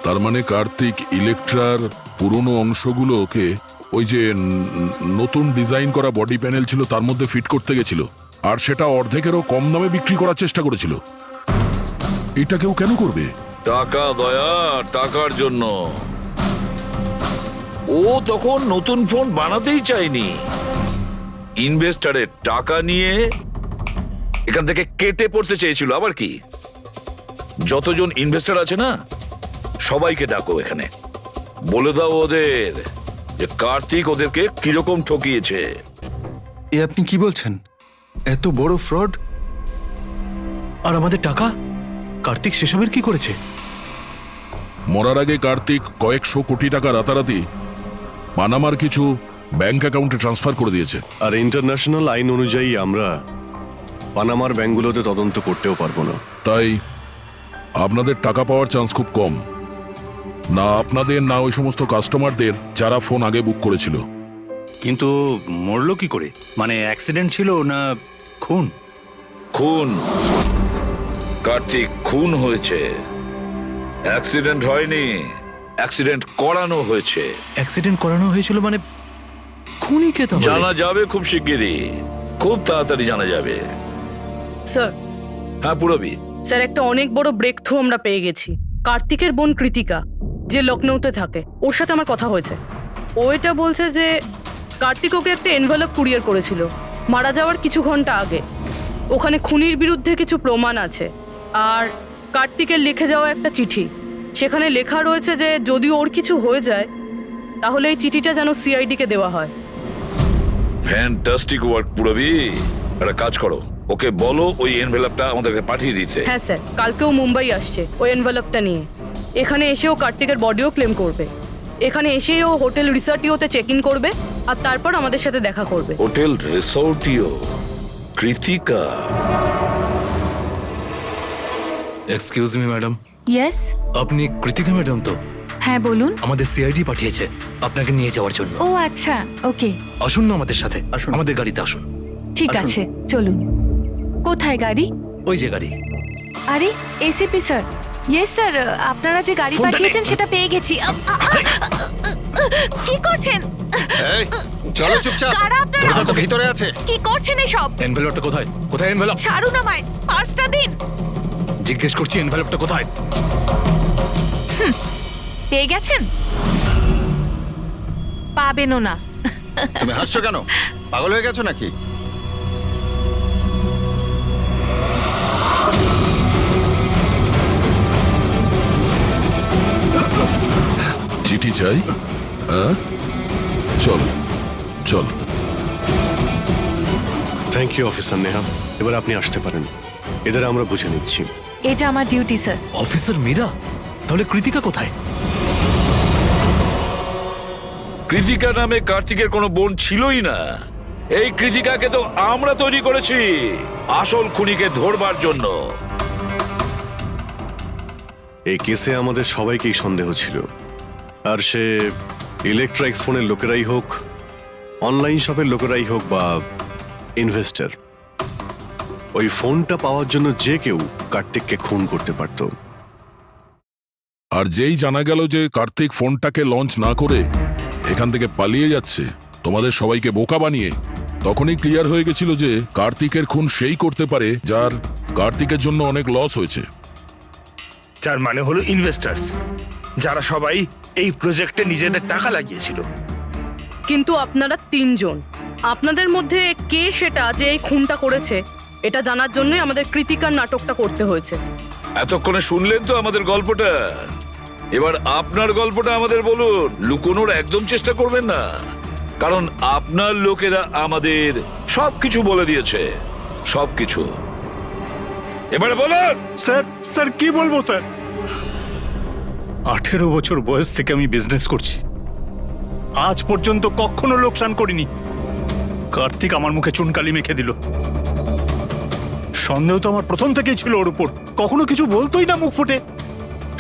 তার মানে কার্তিক ইলেকট্রার পুরনো অংশগুলোকে ওই যে নতুন ডিজাইন করা বডি প্যানেল ছিল তার মধ্যে ফিট করতে গেছিল, আর সেটা অর্ধেকেরও কম দামে বিক্রি করার চেষ্টা করেছিল। এটা কেউ কেন করবে? টাকা দয়া, টাকার জন্য। ও তখন নতুন ফোন বানাতেই চায়নি, ইনভেস্টরের টাকা নিয়ে এখান থেকে কেটে পড়তে চেয়েছিল। আবার কি? যতজন ইনভেস্টর আছে না, সবাইকে ডাকো এখানে, বলে দাও ওদের যে কার্তিক ওদেরকে কিরকম ঠকিয়েছে। এ আপনি কি বলছেন? এত বড় ফ্রড? আর আমাদের টাকা? কার্তিক সেসবের কি করেছে? মরার আগে কার্তিক কয়েকশো কোটি টাকা রাতারাতি পানামার কিছু ব্যাংক অ্যাকাউন্টে ট্রান্সফার করে দিয়েছে। আর ইন্টারন্যাশনাল আইন অনুযায়ী আমরা পানামার ব্যাংকগুলোতে তদন্ত করতেও পারবো না। তাই আপনাদের টাকা পাওয়ার চান্স খুব কম। না আপনাদের, না ওই সমস্ত কাস্টমারদের যারা ফোন আগে বুক করেছিল। কিন্তু মরলো কি করে? মানে অ্যাক্সিডেন্ট ছিল না খুন? খুন। কার্তিক খুন হয়েছে, অ্যাক্সিডেন্ট হয়নি, অ্যাক্সিডেন্ট করানো হয়েছে। অ্যাক্সিডেন্ট করানো হয়েছিল মানে খুনি কে তাহলে? জানা যাবে খুব শিগগিরই, খুব তাড়াতাড়ি জানা যাবে। স্যার হ্যাঁ পুরবি, স্যার একটা অনেক বড় ব্রেক থ্রু আমরা পেয়ে গেছি। কার্তিকের বোন কৃতিকা, যে লখনৌতে থাকে, ওর সাথে আমার কথা হয়েছে। ও এটা বলছে যে কার্তিক ওকে একটা এনভেলপ কুরিয়ার করেছিল মারা যাওয়ার কিছু ঘন্টা আগে। ওখানে খুনির বিরুদ্ধে কিছু প্রমাণ আছে, আর কার্তিকের লিখে যাওয়া একটা চিঠি, সেখানে লেখা রয়েছে যে যদি ওর কিছু হয়ে যায় তাহলে এই চিঠিটা যেন সিআইডিকে দেওয়া হয়। ফ্যান্টাস্টিক ওয়ার্ক পুরবি। একটা কাজ করো, ওকে বলো ওই এনভেলপটা আমাদেরকে পাঠিয়ে দিতে। হ্যাঁ স্যার, কালকেও মুম্বাই আসছে ওই এনভেলপটা নিয়ে। এখানে এসেও কার্তিকের বডিও ক্লেম করবে। এখানে এসেই ও হোটেল রিসর্টিওতে চেক ইন করবে আর তারপর আমাদের সাথে দেখা করবে। হোটেল রিসর্টিও? Kritika? Excuse me madam. Yes, আপনি কৃতিকা ম্যাডাম তো? হ্যাঁ বলুন। আমাদের সিআইডি পাঠিয়েছে আপনাকে নিয়ে যাওয়ার জন্য। ও আচ্ছা, ওকে। আসুন না আমাদের সাথে, আসুন। আমাদের গাড়িতে আসুন। ঠিক আসুন। আছে, চলুন। কোথায় গাড়ি? ওই যে গাড়ি। আরে এসিপি স্যার। ইয়েস স্যার, আপনারা যে গাড়ি ফোনটা পাঠিয়েছেন সেটা পেয়ে গেছি। কি করছেন? এই, চলো চুপচাপ। কারা আপনারা? ধরে থাকো, ভিতরে আছে। কি করছেন এসব? এনভেলপটা কোথায়? কোথায় এনভেলপ? ছাড়ুন আমায়, পার্সটা দিন। জিজ্ঞেস করছি এনভেলপটা কোথায়? পেয়ে গেছেন? পাবেনও না। তুমি হাসছো কেন? পাগল হয়ে গেছো নাকি? চিঠি চাই? হ্যাঁ, চল চল। থ্যাংক ইউ অফিসার নেহা, এবার আপনি আসতে পারেন। এদের আমরা বুঝে নিচ্ছি। এটা আমার ডিউটি স্যার। অফিসার মীরা? তাহলে কৃতিকা কোথায়? কৃতিকা নামে কার্তিকের কোনো বোন ছিলই না। এই কৃতিকাকে তো আমরা তৈরি করেছি আসল খুনিকে ধরবার জন্য। এই কেসে আমাদের সবাইকেই সন্দেহ ছিল, আর সে ইলেকট্রনিক্স ফোনের লোকেরাই হোক, অনলাইন শপের লোকেরাই হোক, বা ইনভেস্টর, ওই ফোনটা পাওয়ার জন্য যে কেউ কার্তিককে খুন করতে পারত। আর যেই জানা গেল যে কার্তিক ফোনটাকে লঞ্চ না করে এখান থেকে পালিয়ে যাচ্ছে তোমাদের সবাইকে বোকা বানিয়ে, তখনই ক্লিয়ার হয়ে গেছিল যে কার্তিকের খুন সেই করতে পারে যার কার্তিকের জন্য অনেক লস হয়েছে। যার মানে হলো ইনভেস্টার্স, যারা সবাই এই প্রজেক্টে নিজেদের টাকা লাগিয়েছিল। কিন্তু আপনারা তিনজন, আপনাদের মধ্যে কে সেটা যে এই খুনটা করেছে এটা জানার জন্যই আমাদের কৃতিকার নাটকটা করতে হয়েছে। এতক্ষণে শুনলেন তো আমাদের গল্পটা, এবার আপনার গল্পটা আমাদের বলুন। লুকোনোর একদম চেষ্টা করবেন না, কারণ আপনার লোকেরা আমাদের সবকিছু বলে দিয়েছে, সবকিছু। এবারে বলুন। স্যার কি বলবো স্যার? 18 বছর বয়স থেকে আমি বিজনেস করছি, আজ পর্যন্ত কখনো লোকসান করিনি। কার্তিক আমার মুখে চুনকালি মেখে দিল। সন্দেহ তো আমার প্রথম থেকেই ছিল ওর উপর। কখনো কিছু বলতোই না মুখ ফুটে,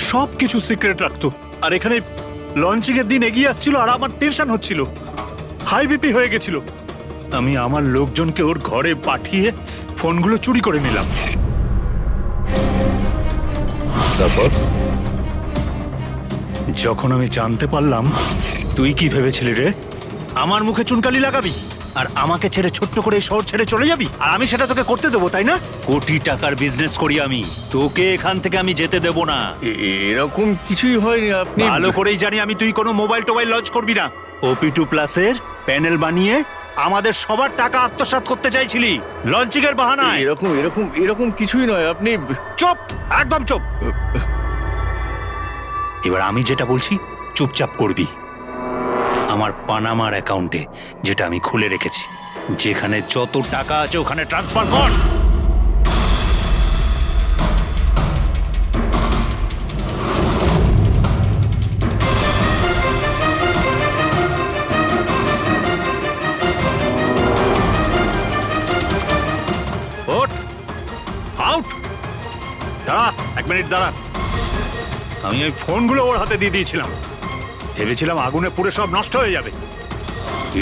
সব কিছু সিক্রেট রাখতো। আর এখানে লঞ্চিং এর দিন এগিয়ে আসছিল আর আমার টেনশন হচ্ছিল, হাই বিপি হয়ে গেছিল। আমি আমার লোকজনকে ওর ঘরে পাঠিয়ে ফোনগুলো চুরি করে নিলাম। তারপর যখন আমি জানতে পারলাম, তুই কি ভেবেছিলি রে? আমার মুখে চুনকালি লাগাবি আর আমাকে ছেড়ে ছোট্ট করে এই শহর ছেড়ে চলে যাবি, আর আমি সেটা তোকে করতে দেবো, তাই না? কোটি টাকার বিজনেস করি আমি, তোকে এখান থেকে আমি যেতে দেবো না। এরকম কিছুই হয়নি। আপনি ভালো করেই জানি আমি তুই কোনো মোবাইল টোবাইল লঞ্চ করবি না। OP2 প্লাসের প্যানেল বানিয়ে আমাদের সবার টাকা আত্মসাৎ করতে চাইছিলি লঞ্চিং এর বাহানায়। এরকম এরকম এরকম কিছুই নয়। আপনি চুপ, একদম চুপ। এবার আমি যেটা বলছি চুপচাপ করবি। আমার পানামার অ্যাকাউন্টে, যেটা আমি খুলে রেখেছি, যেখানে যত টাকা আছে ওখানে ট্রান্সফার কর। ওঠ, আউট। দাঁড়া, 1 মিনিট দাঁড়া। আমি ওই ফোনগুলো ওর হাতে দিয়ে দিয়েছিলাম, ভেবেছিলাম আগুনে পুড়ে সব নষ্ট হয়ে যাবে।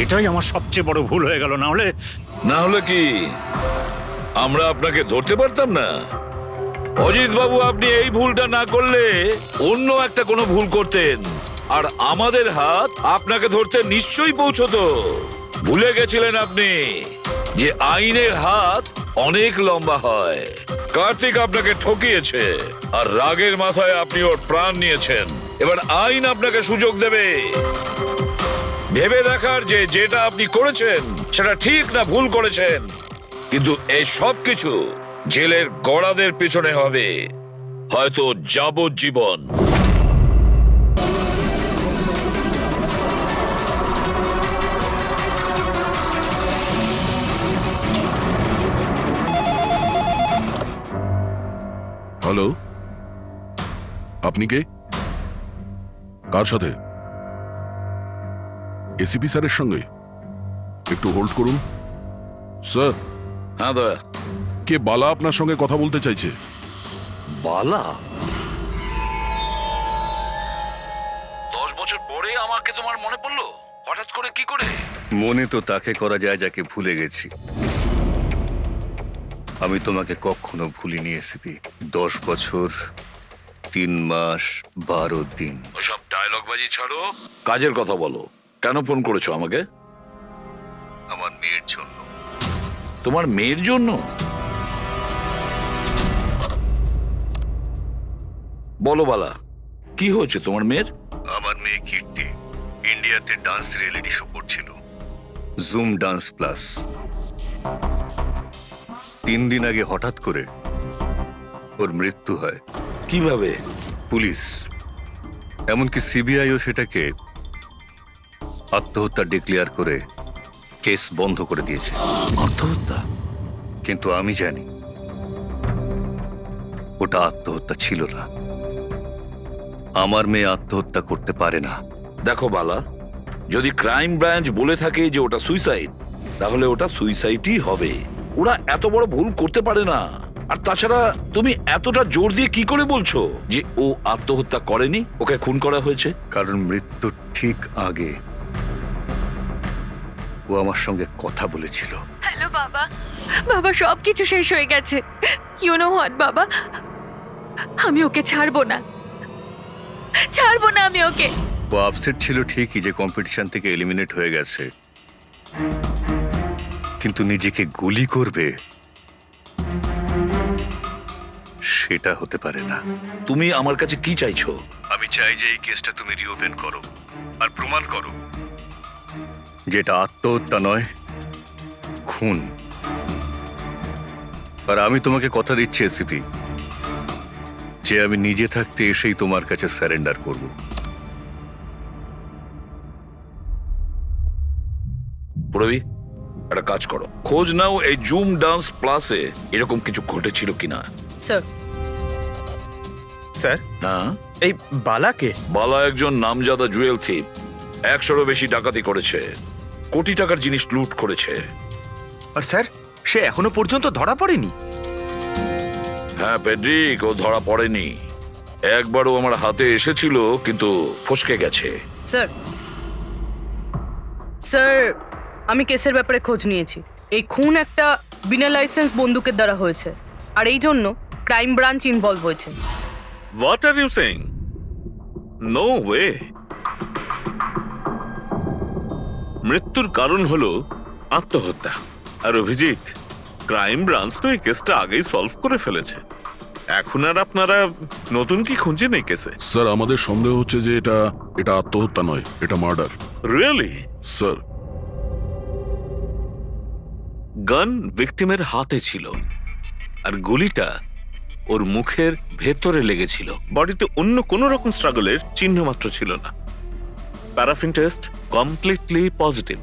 এটাই আমার সবচেয়ে বড় ভুল হয়ে গেল। না হলে কি আমরা আপনাকে ধরতে পারতাম না? অজিত বাবু, আপনি এই ভুলটা না করলে অন্য একটা কোনো ভুল করতেন, আর আমাদের হাত আপনাকে ধরতে নিশ্চয়ই পৌঁছতো। ভুলে গেছিলেন আপনি যে আইনের হাত অনেক লম্বা হয়। কার্তিক আপনাকে ঠকিয়েছে, আর রাগের মাথায় আপনি ওর প্রাণ নিয়েছেন। এবার আইন আপনাকে সুযোগ দেবে ভেবে দেখার যে যেটা আপনি করেছেন সেটা ঠিক না ভুল করেছেন। কিন্তু এই সব কিছু জেলের গড়াদের পিছনে হবে, হয়তো যাবজ্জীবন। হ্যালো, আপনি কে? কার সাথে? এসিপি স্যারের সঙ্গে? একটু হোল্ড করুন স্যার। হ্যাঁ দয়া। কে বালা আপনার সঙ্গে কথা বলতে চাইছে। বালা? 10 বছর পরে আমাকে তোমার মনে পড়লো হঠাৎ করে? কি করে? মনে তো তাকে করা যায় যাকে ভুলে গেছি। আমি তোমাকে কখনো ভুলিনি এসিপি। 10 বছর 3 মাস 12 দিন। ওসব ডায়লগ বাজি ছাড়ো, কাজের কথা বলো। কেন ফোন করেছো আমাকে? আমার মেয়ের জন্য। তোমার মেয়ের জন্য? বলো বালা, কি হয়েছে তোমার মেয়ের? আমার মেয়ে কীর্তি ইন্ডিয়াতে ডান্স রিয়েলিটি শো করছিল, জুম ডান্স প্লাস। 3 দিন আগে হঠাৎ করে ওর মৃত্যু হয়। কিভাবে? পুলিশ, এমনকি সিবিআইও সেটাকে আত্মহত্যা ডিক্লেয়ার করে কেস বন্ধ করে দিয়েছে। আত্মহত্যা? কিন্তু আমি জানি ওটা আত্মহত্যা ছিল না। আমার মেয়ে আত্মহত্যা করতে পারে না। দেখো বালা, যদি ক্রাইম ব্রাঞ্চ বলে থাকে যে ওটা সুইসাইড, তাহলে ওটা সুইসাইডই হবে। ওরা এত বড় ভুল করতে পারে না। আর তাছাড়া তুমি এতটা জোর দিয়ে কি করে বলছো যে ও আত্মহত্যা করেনি, ওকে খুন করা হয়েছে? কারণ মৃত্যুর ঠিক আগে ও আমার সঙ্গে কথা বলেছিল। হ্যালো বাবা, বাবা সবকিছু শেষ হয়ে গেছে। ইউ নো হোয়াট বাবা, আমি ওকে ছাড়বো না, ছাড়বো না আমি ওকে। ও আপসেট ছিল ঠিকই যে কম্পিটিশন থেকে এলিমিনেট হয়ে গেছে, কিন্তু নিজেকে গুলি করবে সেটা হতে পারে না। তুমি আমার কাছে কি চাইছো? আমি চাই যে এই কেসটা তুমি রিওপেন করো আর প্রমাণ করো যেটা আত্মহত্যা নয়, খুন। আর আমি তোমাকে কথা দিচ্ছি এসিপি, যে আমি নিজে থাকতে এসেই তোমার কাছে সারেন্ডার করব। প্রবি, একটা কাজ করো, খোঁজ নাও এই জুম ডান্স প্লাসে এরকম কিছু ঘটেছিল কিনা। স্যার। স্যার, হ্যাঁ? এই বালাকে? বালা একজন নামজাদা জুয়েল থিপ। 100-এরও বেশি ডাকাতি করেছে, কোটি টাকার জিনিস লুট করেছে। আর স্যার, সে এখনো পর্যন্ত ধরা পড়েনি? হ্যাঁ পেড্রিক, ও ধরা পড়েনি। একবারও আমার হাতে এসেছিল, কিন্তু ফসকে গেছে। স্যার, স্যার, আমি কেসের ব্যাপারে খোঁজ নিয়েছি। এই খুন একটা বিনা লাইসেন্স বন্দুকের দ্বারা হয়েছে, আর এই জন্য ক্রাইম ব্রাঞ্চ ইনভলভ হয়েছে। What are you saying? No way. মৃত্যুর কারণ হলো আত্মহত্যা। আর অভিজিৎ, ক্রাইম ব্রাঞ্চ তো এই কেসটা আগেই সলভ করে ফেলেছে। এখন আর আপনারা নতুন কি খুঁজছেন এই কেসে? স্যার, আমাদের সন্দেহ হচ্ছে যে এটা আত্মহত্যা নয়, এটা মার্ডার। রিয়েলি? স্যার, গান ভিকটিমের হাতে ছিল, আর গুলিটা ওর মুখের ভেতরে লেগেছিল। বডিতে অন্য কোনো রকম স্ট্রাগলের চিহ্ন মাত্র ছিল না। Paraffin test completely positive.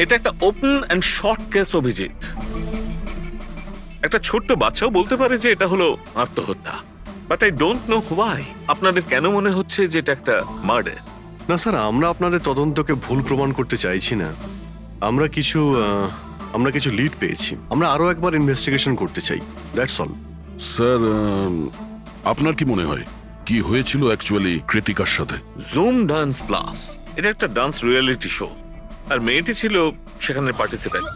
এটা একটা open and short case Abhijit. একটা ছোট্ট বাচ্চাও বলতে পারে যে এটা হলো আত্মহত্যা। But I don't know why আপনাদের কেন মনে হচ্ছে যে এটা একটা মার্ডার? না স্যার, আমরা আপনাদের তদন্তকে ভুল প্রমাণ করতে চাইছি না। আমরা কিছু লিড পেয়েছি, আমরা আরো একবার ইনভেস্টিগেশন করতে চাই, দ্যাটস অল। স্যার, আপনার কি মনে হয় কি হয়েছিল অ্যাকচুয়ালি কৃতিকার সাথে? জুম ডান্স প্লাস এটা একটা ডান্স রিয়েলিটি শো, আর মেয়েটি ছিল সেখানে পার্টিসিপেন্ট।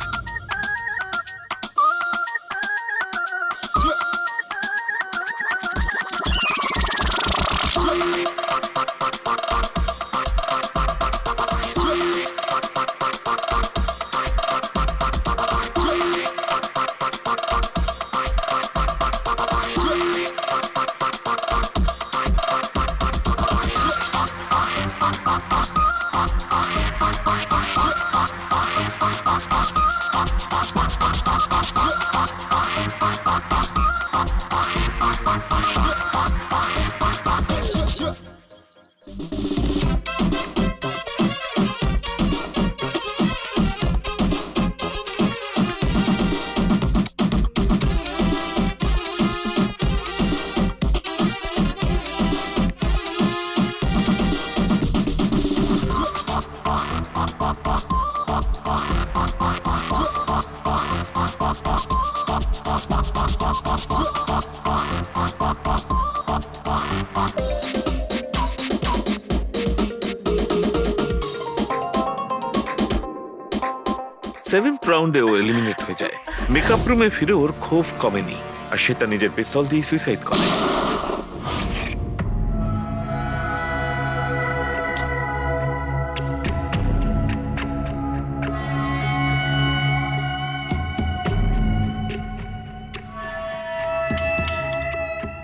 সেভেন্থ রাউন্ডে ও এলিমিনেট হয়ে যায়। মেকআপ রুমে ফিরে ওর ক্ষোভ কমেনি আর সে তার নিজের পিস্তল দিয়ে সুইসাইড করে।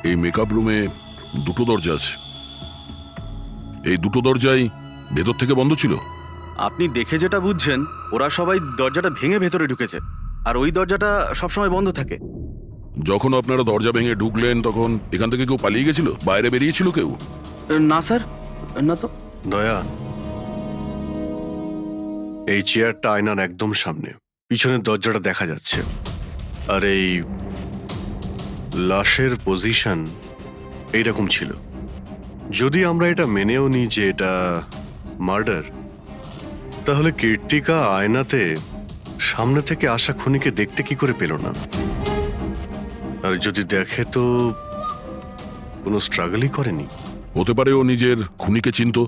এই মেকআপ রুমে দুটো দরজা আছে, এই দুটো দরজাই ভেতর থেকে বন্ধ ছিল। আপনি দেখে যেটা বুঝছেন, ওরা সবাই দরজাটা ভেঙে ভেতরে ঢুকেছে, আর ওই দরজাটা সবসময় বন্ধ থাকে। যখন আপনারা দরজা ভেঙে ঢুকলেন তখন এখান থেকে কেউ পালিয়ে গেছিল, বাইরে বেরিয়েছিল কেউ? না স্যার, না তো। দয়া, এই চেয়ারটা আয়নার একদম সামনে, পিছনের দরজাটা দেখা যাচ্ছে, আর এই লাশের পজিশন এইরকম ছিল। যদি আমরা এটা মেনেও নিই যে এটা মার্ডার, তাহলে কীর্তিকা আয়নাতে সামনে থেকে আসা খুনিকে দেখতে কি করে পেল না? আর যদি দেখে তো কোনো স্ট্রাগলই করেনি। হতে পারে ও নিজের খুনিকে চিনতো।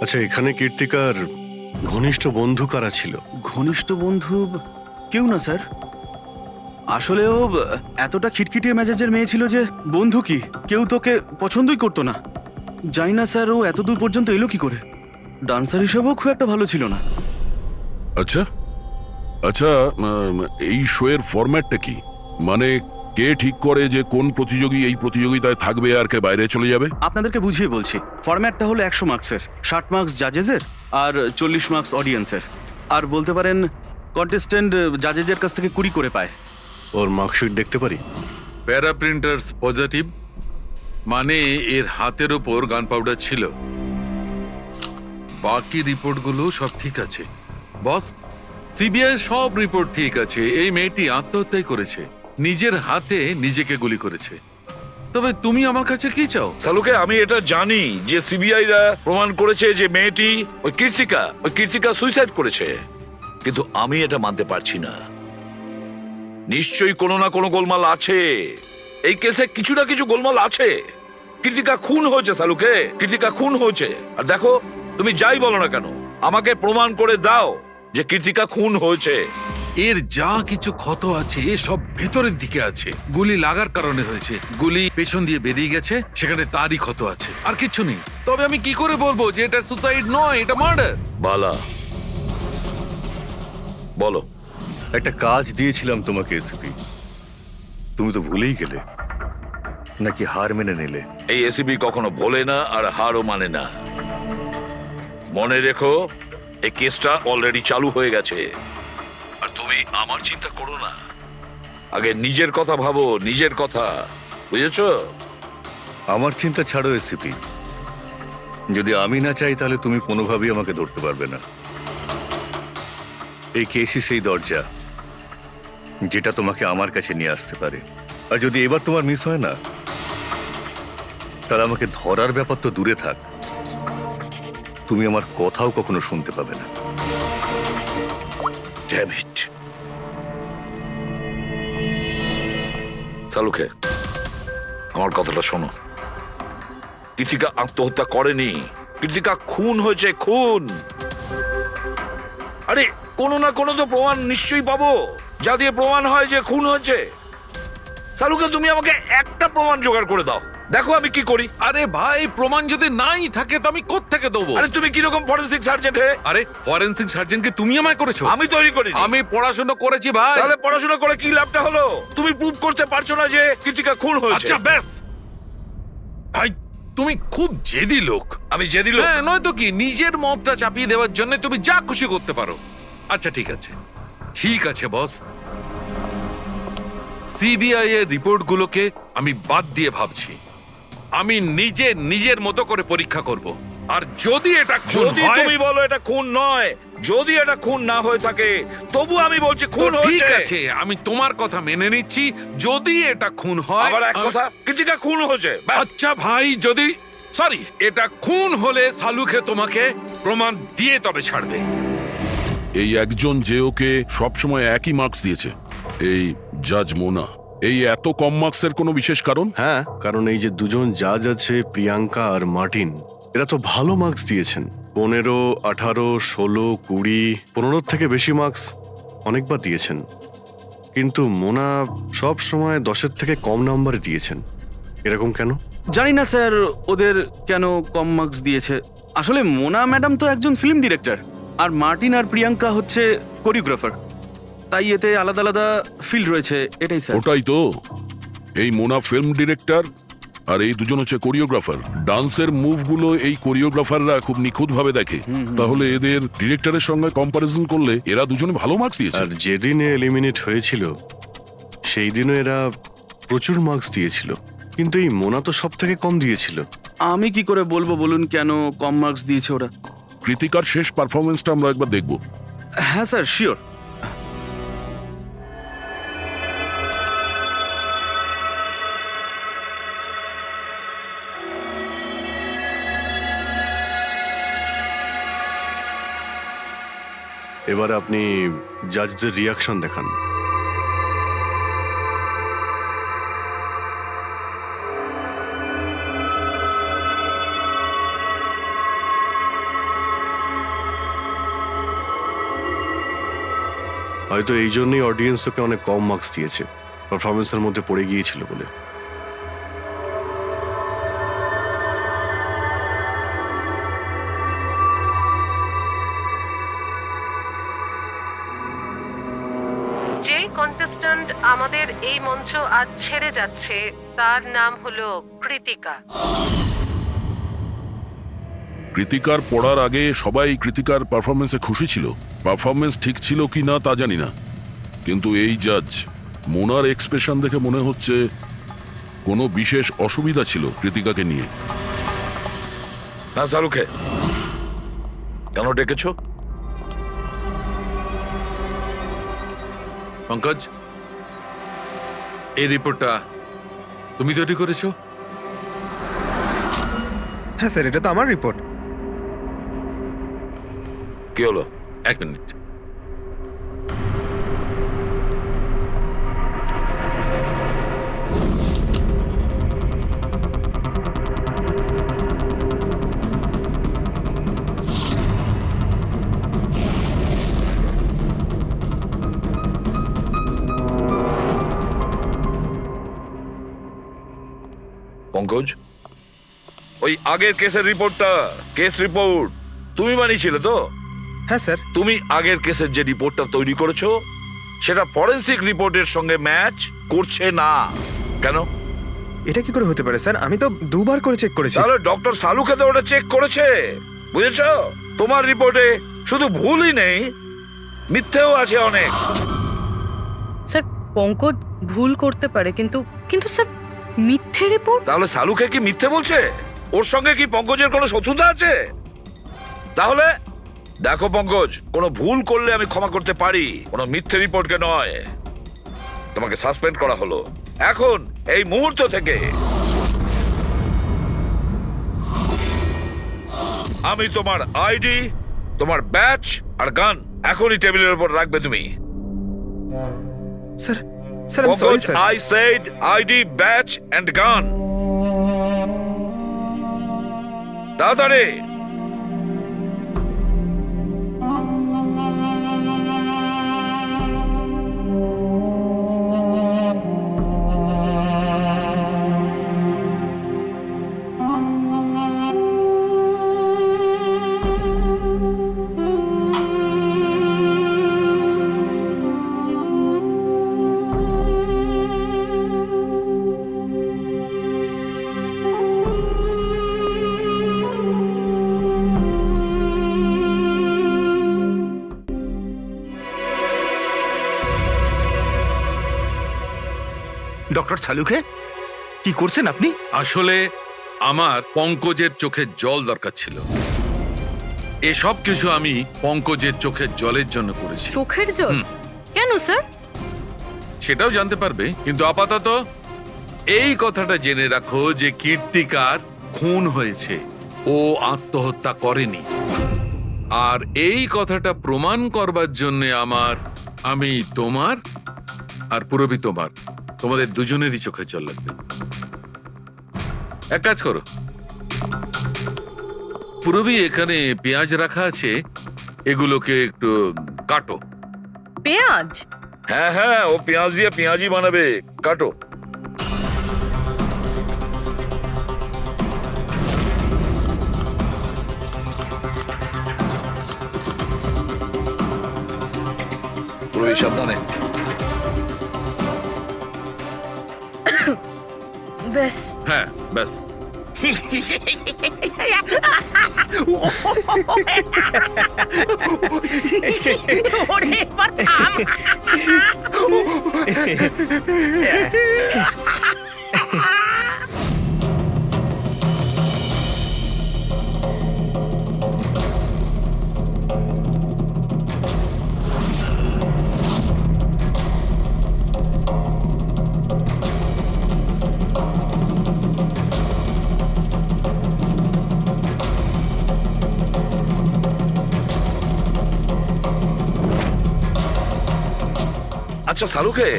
আচ্ছা, এখানে কীর্তিকার ঘনিষ্ঠ বন্ধু কারা ছিল? ঘনিষ্ঠ বন্ধু কেউ না স্যার। আসলে ও এতটা খিটখিটিয়ে মেজাজের মেয়ে ছিল যে বন্ধু কি কেউ তোকে পছন্দই করতো না। জানি না স্যার ও এত দূর পর্যন্ত এলো কি করে। ডান্সার হিসেবেও খুব একটা ভালো ছিল না। আচ্ছা আচ্ছা, এই শোয়ের ফরম্যাটটা কি? মানে কে ঠিক করে যে কোন প্রতিযোগী এই প্রতিযোগিতায় থাকবে আর কে বাইরে চলে যাবে? আপনাদেরকে বুঝিয়ে বলছি। ফরম্যাটটা হলো 100 মার্কসের, 60 মার্কস জাজেসের আর 40 মার্কস অডিয়েন্সের। আর বলতে পারেন কন্টেস্টেন্ট জাজেসের কাছ থেকে 20 করে পায়। ওর মার্কশিট দেখতে পারি? প্যারা প্রিন্টার্স পজিটিভ, মানে এর হাতের ওপর গান পাউডার ছিল। বাকি রিপোর্টগুলো সব ঠিক আছে বস। সিবিআই সব রিপোর্ট ঠিক আছে। এই মেয়েটি আত্মহত্যাই করেছে, নিজের হাতে নিজেকে গুলি করেছে। তবে তুমি আমার কাছে কি চাও? সালুকে, আমি এটা জানি যে সিবিআইরা প্রমাণ করেছে যে মেয়েটি ওই কীর্তিকা সুইসাইড করেছে, কিন্তু আমি এটা মানতে পারছি না। নিশ্চয়ই কোনো না কোনো গোলমাল আছে এই কেসে, কিছু না কিছু গোলমাল আছে। কীর্তিকা খুন হয়েছে সালুকে, কীর্তিকা খুন হয়েছে। আর দেখো, তুমি যাই বলো না কেন, আমাকে প্রমাণ করে দাও যে কীর্তিকা খুন হয়েছে। এর যা কিছু ক্ষত আছে সব ভেতরের দিকে আছে, গুলি লাগার কারণে হয়েছে। গুলি পেছন দিয়ে বেরিয়ে গেছে, সেখানে তারই ক্ষত আছে, আর কিছু নেই। তবে আমি কি করে বলবো যে এটা সুসাইড নয়, এটা মার্ডার? বালা, বলো। একটা কাজ দিয়েছিলাম তোমাকে এসিপি, তুমি তো ভুলেই গেলে, নাকি হার মেনে নিলে? এই এসিপি কখনো ভোলে না আর হারও মানে না। মনে রেখো, এই কেসটা অলরেডি চালু হয়ে গেছে। আর তুমি আমার চিন্তা করো না, আগে নিজের কথা ভাবো, নিজের কথা, বুঝেছো? আমার চিন্তা ছাড়ো এসিপি, যদি আমি না চাই তাহলে তুমি কোনোভাবেই আমাকে ধরতে পারবে না। এই কেসই সেই দরজা যেটা তোমাকে আমার কাছে নিয়ে আসতে পারে। আর যদি এবার তোমার মিস হয় না, তাহলে আমাকে ধরার ব্যাপার তো দূরে থাক, তুমি আমার কথাও কখনো শুনতে পাবে না। Damn it. সালুকে, আমার কথাটা শোনো। কীর্তিকা আত্মহত্যা করেনি, কীর্তিকা খুন হয়েছে, খুন। আরে কোনো না কোনো তো প্রমাণ নিশ্চয়ই পাবো, যা দিয়ে প্রমাণ হয় যে খুন হয়েছে। সালুকে, তুমি আমাকে একটা প্রমাণ জোগাড় করে দাও, দেখো আমি কি করি। আরে ভাই, প্রমাণ যদি নাই থাকে তো আমি কোত্থেকে দেবো? আরে তুমি কিরকম ফরেনসিক সার্জেন্ট হে? আরে ফরেনসিক সার্জনকে তুমি আমায় করেছো? আমি তৈরি করি। আমি পড়াশোনা করেছি ভাই। তাহলে পড়াশোনা করে কি লাভটা হলো? তুমি প্রুভ করতে পারছো না যে কীর্তিকা খুন হয়েছে। আচ্ছা ব্যাস ভাই, তুমি খুব জেদি লোক। আমি জেদি লোক? হ্যাঁ, নয়তো কি, নিজের মতটা চাপিয়ে দেওয়ার জন্য তুমি যা খুশি করতে পারো। আচ্ছা ঠিক আছে, ঠিক আছে বস, সিবিআই এর রিপোর্টগুলোকে আমি বাদ দিয়ে ভাবছি। আমি নিজের মতো করে পরীক্ষা করব, আর যদি এটা খুন যদি হয়, তুমি বলো এটা খুন নয়, যদি এটা খুন না হয়ে থাকে, তবু আমি বলছি খুন তো ঠিক হয়েছে। আছে, আমি তোমার কথা মেনে নিচ্ছি। যদি এটা খুন হয়, আবার এক কথা, কীর্তিকা খুন হয়েছে। আচ্ছা ভাই, যদি সরি এটা খুন হলে সালুকে তোমাকে প্রমাণ দিয়ে তবে ছাড়বে। এই একজন যে ওকে সবসময় একই মার্কস দিয়েছে, এই জাজ মোনা, এই এত কম মার্কসের কোনো বিশেষ কারণ? হ্যাঁ, কারণ এই যে দুজন জাজ আছে, প্রিয়াঙ্কা আর মার্টিন, এরা তো ভালো মার্কস দিয়েছেন। 15, 18, 16, 20, 15 থেকে বেশি মার্কস অনেকবার দিয়েছেন। কিন্তু মোনা সব সময় 10-এর থেকে কম নাম্বার দিয়েছেন। এরকম কেন? জানি না স্যার ওদের কেন কম মার্কস দিয়েছে। আসলে মোনা ম্যাডাম তো একজন ফিল্ম ডিরেক্টর, আর মার্টিন আর প্রিয়াঙ্কা হচ্ছে কোরিওগ্রাফার, তাই এতে আলাদা আলাদা ফিল্ড রয়েছে, এটাই স্যার। ওটাই তো, এই মোনা ফিল্ম ডিরেক্টর আর এই দুজন হচ্ছে কোরিওগ্রাফার। ডান্সের মুভগুলো এই কোরিওগ্রাফাররা খুব নিখুঁতভাবে দেখে। তাহলে এদের ডিরেক্টরের সঙ্গে কম্পারিজন করলে এরা দুজনে ভালো মার্কস দিয়েছে। আর যেদিন এলিমিনেট হয়েছিল সেই দিনও এরা প্রচুর মার্কস দিয়েছিল, কিন্তু এই মোনা তো সব থেকে কম দিয়েছিল। আমি কি করে বলবো বলুন কেন কম মার্কস দিয়েছে ওরা? কৃতিকার শেষ পারফরমেন্সটা আমরা একবার দেখব। হ্যাঁ স্যার, শিওর। এবার আপনি জাজদের রিয়াকশন দেখান। হয়তো এই জন্যই অডিয়েন্স ওকে অনেক কম মার্কস দিয়েছে, পারফরমেন্সের মধ্যে পড়ে গিয়েছিল বলে। যে কন্টেস্ট্যান্ট আমাদের এই মঞ্চ আজ ছেড়ে যাচ্ছে তার নাম হলো কৃতিকা। কৃতিকার পড়ার আগে সবাই কৃতিকার পারফরমেন্সে খুশি ছিল। পারফরমেন্স ঠিক ছিল কি না তা জানি না, কিন্তু এই জাজ মোনার এক্সপ্রেশন দেখে মনে হচ্ছে কোনো বিশেষ অসুবিধা ছিল কৃতিকাকে নিয়ে। না শাহরুখে, কেন ডেকেছো? পঙ্কজ, এই রিপোর্টটা তুমি তৈরি করেছো? হ্যাঁ স্যার, এটা তো আমার রিপোর্ট। কি হলো? এক মিনিট। পঙ্কজ, ওই আগের কেসের রিপোর্টটা, কেস রিপোর্ট তুমি বানিয়েছিলে তো? হ্যাঁ স্যার। তুমি আগের কেসের যে রিপোর্টটা তৈরি করেছো সেটা ফরেনসিক রিপোর্টের সঙ্গে ম্যাচ করছে না কেন? এটা কি করে হতে পারে স্যার? আমি তো দুবার করে চেক করেছি। তাহলে ডক্টর সালুকে তো ওটা চেক করেছে, বুঝেছো? তোমার রিপোর্টে শুধু ভুলই নেই, মিথ্যেও আছে অনেক। স্যার, পঙ্কজ ভুল করতে পারে, কিন্তু কিন্তু স্যার মিথ্যে রিপোর্ট? তাহলে সালুকে কি মিথ্যে বলছে? ওর সঙ্গে কি পঙ্কজের কোনো শত্রুতা আছে? তাহলে দেখো পঙ্কজ, কোনো ভুল করলে আমি ক্ষমা করতে পারি, কোনো মিথ্যে রিপোর্টকে নয়। তোমাকে সাসপেন্ড করা হলো এখন, এই মুহূর্ত থেকে। আমি তোমার আইডি, তোমার ব্যাচ আর গান এখনই টেবিলের উপর রাখবে তুমি। Sir, sir I am sorry sir. I said ID, badge and gun. তাড়াতাড়ি। ডক্টর সালুখে, কি করছেন আপনি? আসলে আমার পঙ্কজের চোখের জল দরকার ছিল। এসব কিছু আমি পঙ্কজের চোখের জলের জন্য করেছি। চোখের জল? কেন স্যার? সেটাও জানতে পারবে, কিন্তু আপাতত এই কথাটা জেনে রাখো যে কীর্তিকার খুন হয়েছে, ও আত্মহত্যা করেনি। আর এই কথাটা প্রমাণ করবার জন্য আমি তোমার আর পুরবি তোমার তোমাদের দুজনেরই চোখের জল লাগবে। এক কাজ করো, পুরবি এখানে পেঁয়াজ রাখা আছে, এগুলোকে একটু কাটো। পেঁয়াজ? হ্যাঁ হ্যাঁ, ও পেঁয়াজ দিয়ে পেঁয়াজই বানাবে, কাটো। পুরোই সাবধানে। ব্যাস। হ্যাঁ ব্যাস। আচ্ছা শাহরুখে,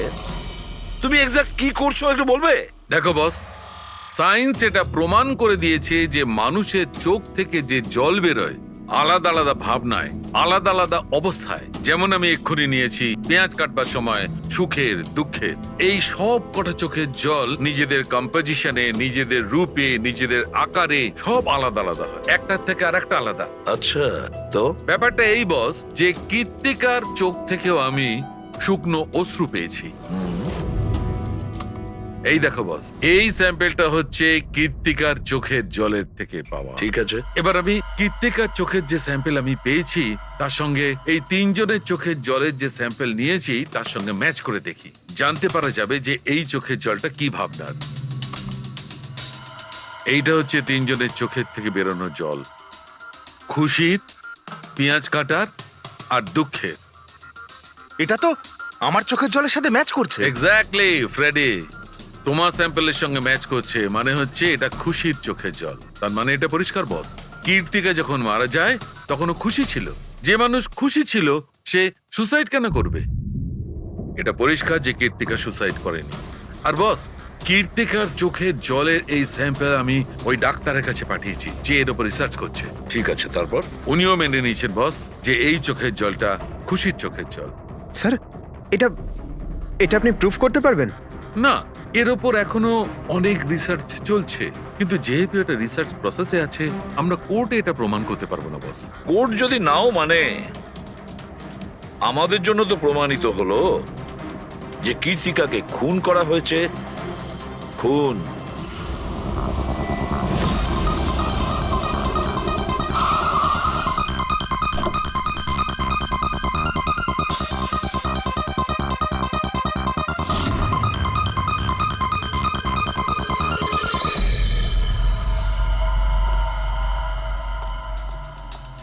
তুমি এক্সাক্ট কি করছো একটু বলবে? দেখো বস, সায়েন্স এটা প্রমাণ করে দিয়েছে যে মানুষের চোখ থেকে যে জল বেরোয় আলাদা আলাদা ভাবনায়, আলাদা আলাদা অবস্থায়। যেমন আমি এক্ষুনি নিয়েছি পেঁয়াজ কাটবার সময় সুখের, দুঃখের, এই সব কটা চোখের জল নিজেদের কম্পোজিশনে, নিজেদের রূপে, নিজেদের আকারে সব আলাদা আলাদা হয়, একটার থেকে আর একটা আলাদা। আচ্ছা, তো ব্যাপারটা এই বস যে কৃত্তিকার চোখ থেকেও আমি শুকনো অশ্রু পেয়েছি। এই দেখো বস, এই স্যাম্পেলটা হচ্ছে কৃত্তিকার চোখের জলের থেকে পাওয়া। ঠিক আছে, এবার আমি কৃত্তিকার চোখের যে স্যাম্পেল আমি পেয়েছি তার সঙ্গে এই তিনজনের চোখের জলের যে স্যাম্পেল নিয়েছি তার সঙ্গে ম্যাচ করে দেখি, জানতে পারা যাবে যে এই চোখের জলটা কি ভাবনার। এইটা হচ্ছে তিনজনের চোখের থেকে বেরোনো জল, খুশির, পেঁয়াজ কাটার আর দুঃখের। এটা তো আমার চোখের জলের সাথে ম্যাচ করছে। এক্স্যাক্টলি ফ্রেডি, তোমার স্যাম্পলের সঙ্গে ম্যাচ করছে, মানে হচ্ছে এটা খুশির চোখের জল। তার মানে এটা পরিষ্কার বস, কীর্তিকা যখন মারা যায় তখনও খুশি ছিল। যে মানুষ খুশি ছিল সে সুসাইড কেন করবে? এটা পরিষ্কার যে কীর্তিকা সুসাইড করেনি। আর বস, কীর্তিকার চোখের জলের এই স্যাম্পল আমি ওই ডাক্তারের কাছে পাঠিয়েছি যে এর উপর রিসার্চ করছে। ঠিক আছে, তারপর? উনিও মেনে নিয়েছেন বস যে এই চোখের জলটা খুশির চোখের জল। স্যার, এটা এটা আপনি প্রুফ করতে পারবেন? না, এর ওপর এখনো অনেক রিসার্চ চলছে, কিন্তু যেহেতু এটা রিসার্চ প্রসেসে আছে আমরা কোর্টে এটা প্রমাণ করতে পারবো না বস। কোর্ট যদি নাও মানে, আমাদের জন্য তো প্রমাণিত হলো যে কীর্তিকাকে খুন করা হয়েছে। খুন।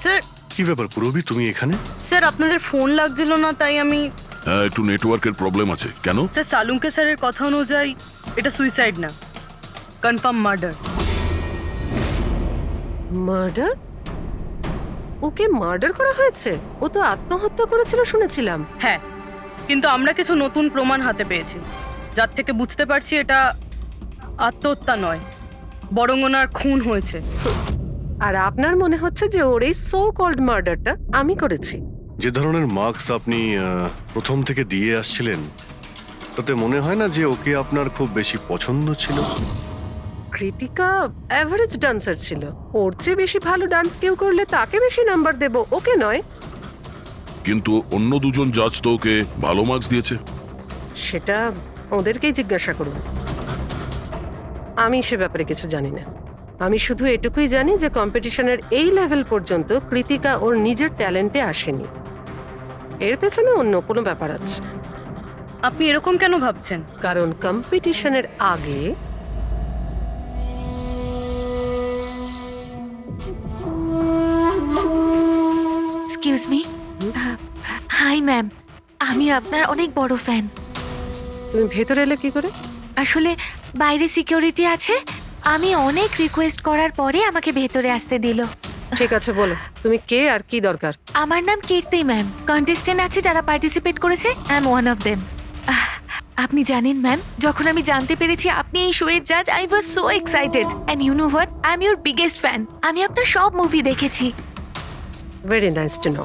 স্যার, কি ব্যাপার পুরবি, তুমি এখানে? স্যার আপনাদের ফোন লাগছিল না তাই আমি। হ্যাঁ, একটু নেটওয়ার্কের প্রবলেম আছে। কেন? স্যার সালুঙ্কে স্যারের কথা অনুযায়ী এটা সুইসাইড না, কনফার্ম মার্ডার। মার্ডার? ওকে মার্ডার করা হয়েছে? ও তো আত্মহত্যা করেছিল শুনেছিলাম। হ্যাঁ, কিন্তু আমরা কিছু নতুন প্রমাণ হাতে পেয়েছি যার থেকে বুঝতে পারছি এটা আত্মহত্যা নয়, বরং ওনার খুন হয়েছে। আর আপনার মনে হচ্ছে যে ওর এই সো কল্ড মার্ডারটা আমি করেছি? যে ধরনের মার্কস আপনি প্রথম থেকে দিয়ে আসছিলেন তাতে মনে হয় না যে ওকে আপনার খুব বেশি পছন্দ ছিল। কৃতিকা অ্যাভারেজ ডান্সার ছিল, ওর চেয়ে বেশি ভালো ডান্স কেউ করলে তাকে বেশি নাম্বার দেব, ওকে নয়। কিন্তু অন্য দুজন জাজ তো ওকে ভালো মার্কস দিয়েছে। সেটা ওদেরকেই জিজ্ঞাসা করুন, আমি সে ব্যাপারে কিছু জানি না। আমি শুধু এটুকুই জানি যে কম্পিটিশনের এই লেভেল পর্যন্ত কৃতিকা ওর নিজের ট্যালেন্টে আসেনি, এর পেছনে অন্য কোনো ব্যাপার আছে। আপনি এরকম কেন ভাবছেন? কারণ কম্পিটিশনের আগে এক্সকিউজ মি। হাই ম্যাম, আমি আপনার অনেক বড় ফ্যান। তুমি ভেতরে এলে কি করে? আসলে বাইরে সিকিউরিটি আছে, আমি অনেক রিকোয়েস্ট করার পরে আমাকে ভেতরে আসতে দিল। ঠিক আছে, বলো তুমি কে আর কি দরকার? আমার নাম কীর্তি ম্যাম, কন্টেস্টেন্ট আছে যারা পার্টিসিপেট করেছে, I am one of them. আপনি জানেন ম্যাম, যখন আমি জানতে পেরেছি আপনি এই শোয়ের জাজ, I was so excited. And you know what, I am your biggest fan. আমি আপনার সব মুভি দেখেছি। Very nice to know.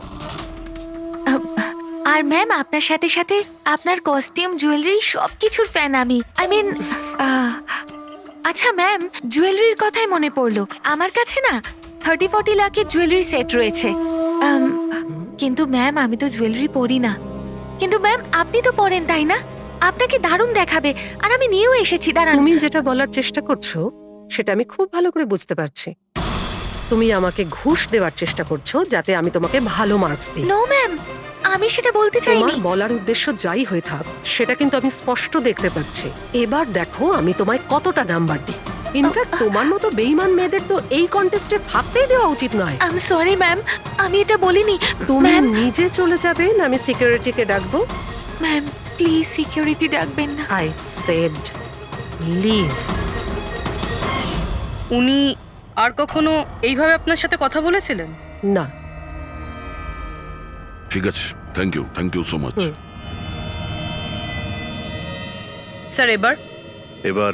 আর ম্যাম, আপনার সাথে সাথে আপনার কস্টিউম, জুয়েলারি সব কিছুর ফ্যান আমি। আই মিন, আচ্ছা ম্যাম, জুয়েলারির কথাই মনে পড়লো। আমার কাছে না 30-40 লাখের জুয়েলারি সেট রয়েছে। কিন্তু ম্যাম, আমি তো জুয়েলারি পরি না। কিন্তু ম্যাম, আপনি তো পরেন, তাই না? আপনাকে দারুণ দেখাবে। আর আমি নিয়েও এসেছি। দাঁড়ান। তুমি যেটা বলার চেষ্টা করছো সেটা আমি খুব ভালো করে বুঝতে পারছি। তুমি আমাকে ঘুষ দেওয়ার চেষ্টা করছো যাতে আমি তোমাকে ভালো মার্কস দিই। নো ম্যাম, আমি সেটা বলতে চাইনি। তোমার বলার উদ্দেশ্য যাই হয়ে থাক, সেটা কিন্তু আমি স্পষ্ট দেখতে পাচ্ছি। এবার দেখো আমি তোমায় কতটা নাম্বার দিই। ইনফ্যাক্ট তোমার মতো বেঈমান মেয়েদের তো এই কন্টেস্টে থাকতেই দেওয়া উচিত নয়। আই এম সরি ম্যাম, আমি এটা বলিনি। তুমি ম্যাম, নিজে চলে যাবে না আমি সিকিউরিটিকে ডাকবো? ম্যাম প্লিজ সিকিউরিটি ডাকবেন না। I said leave. উনি আর কখনো এইভাবে আপনার সাথে কথা বলেছিলেন? না। ঠিক আছে, thank you so much. Sir এবার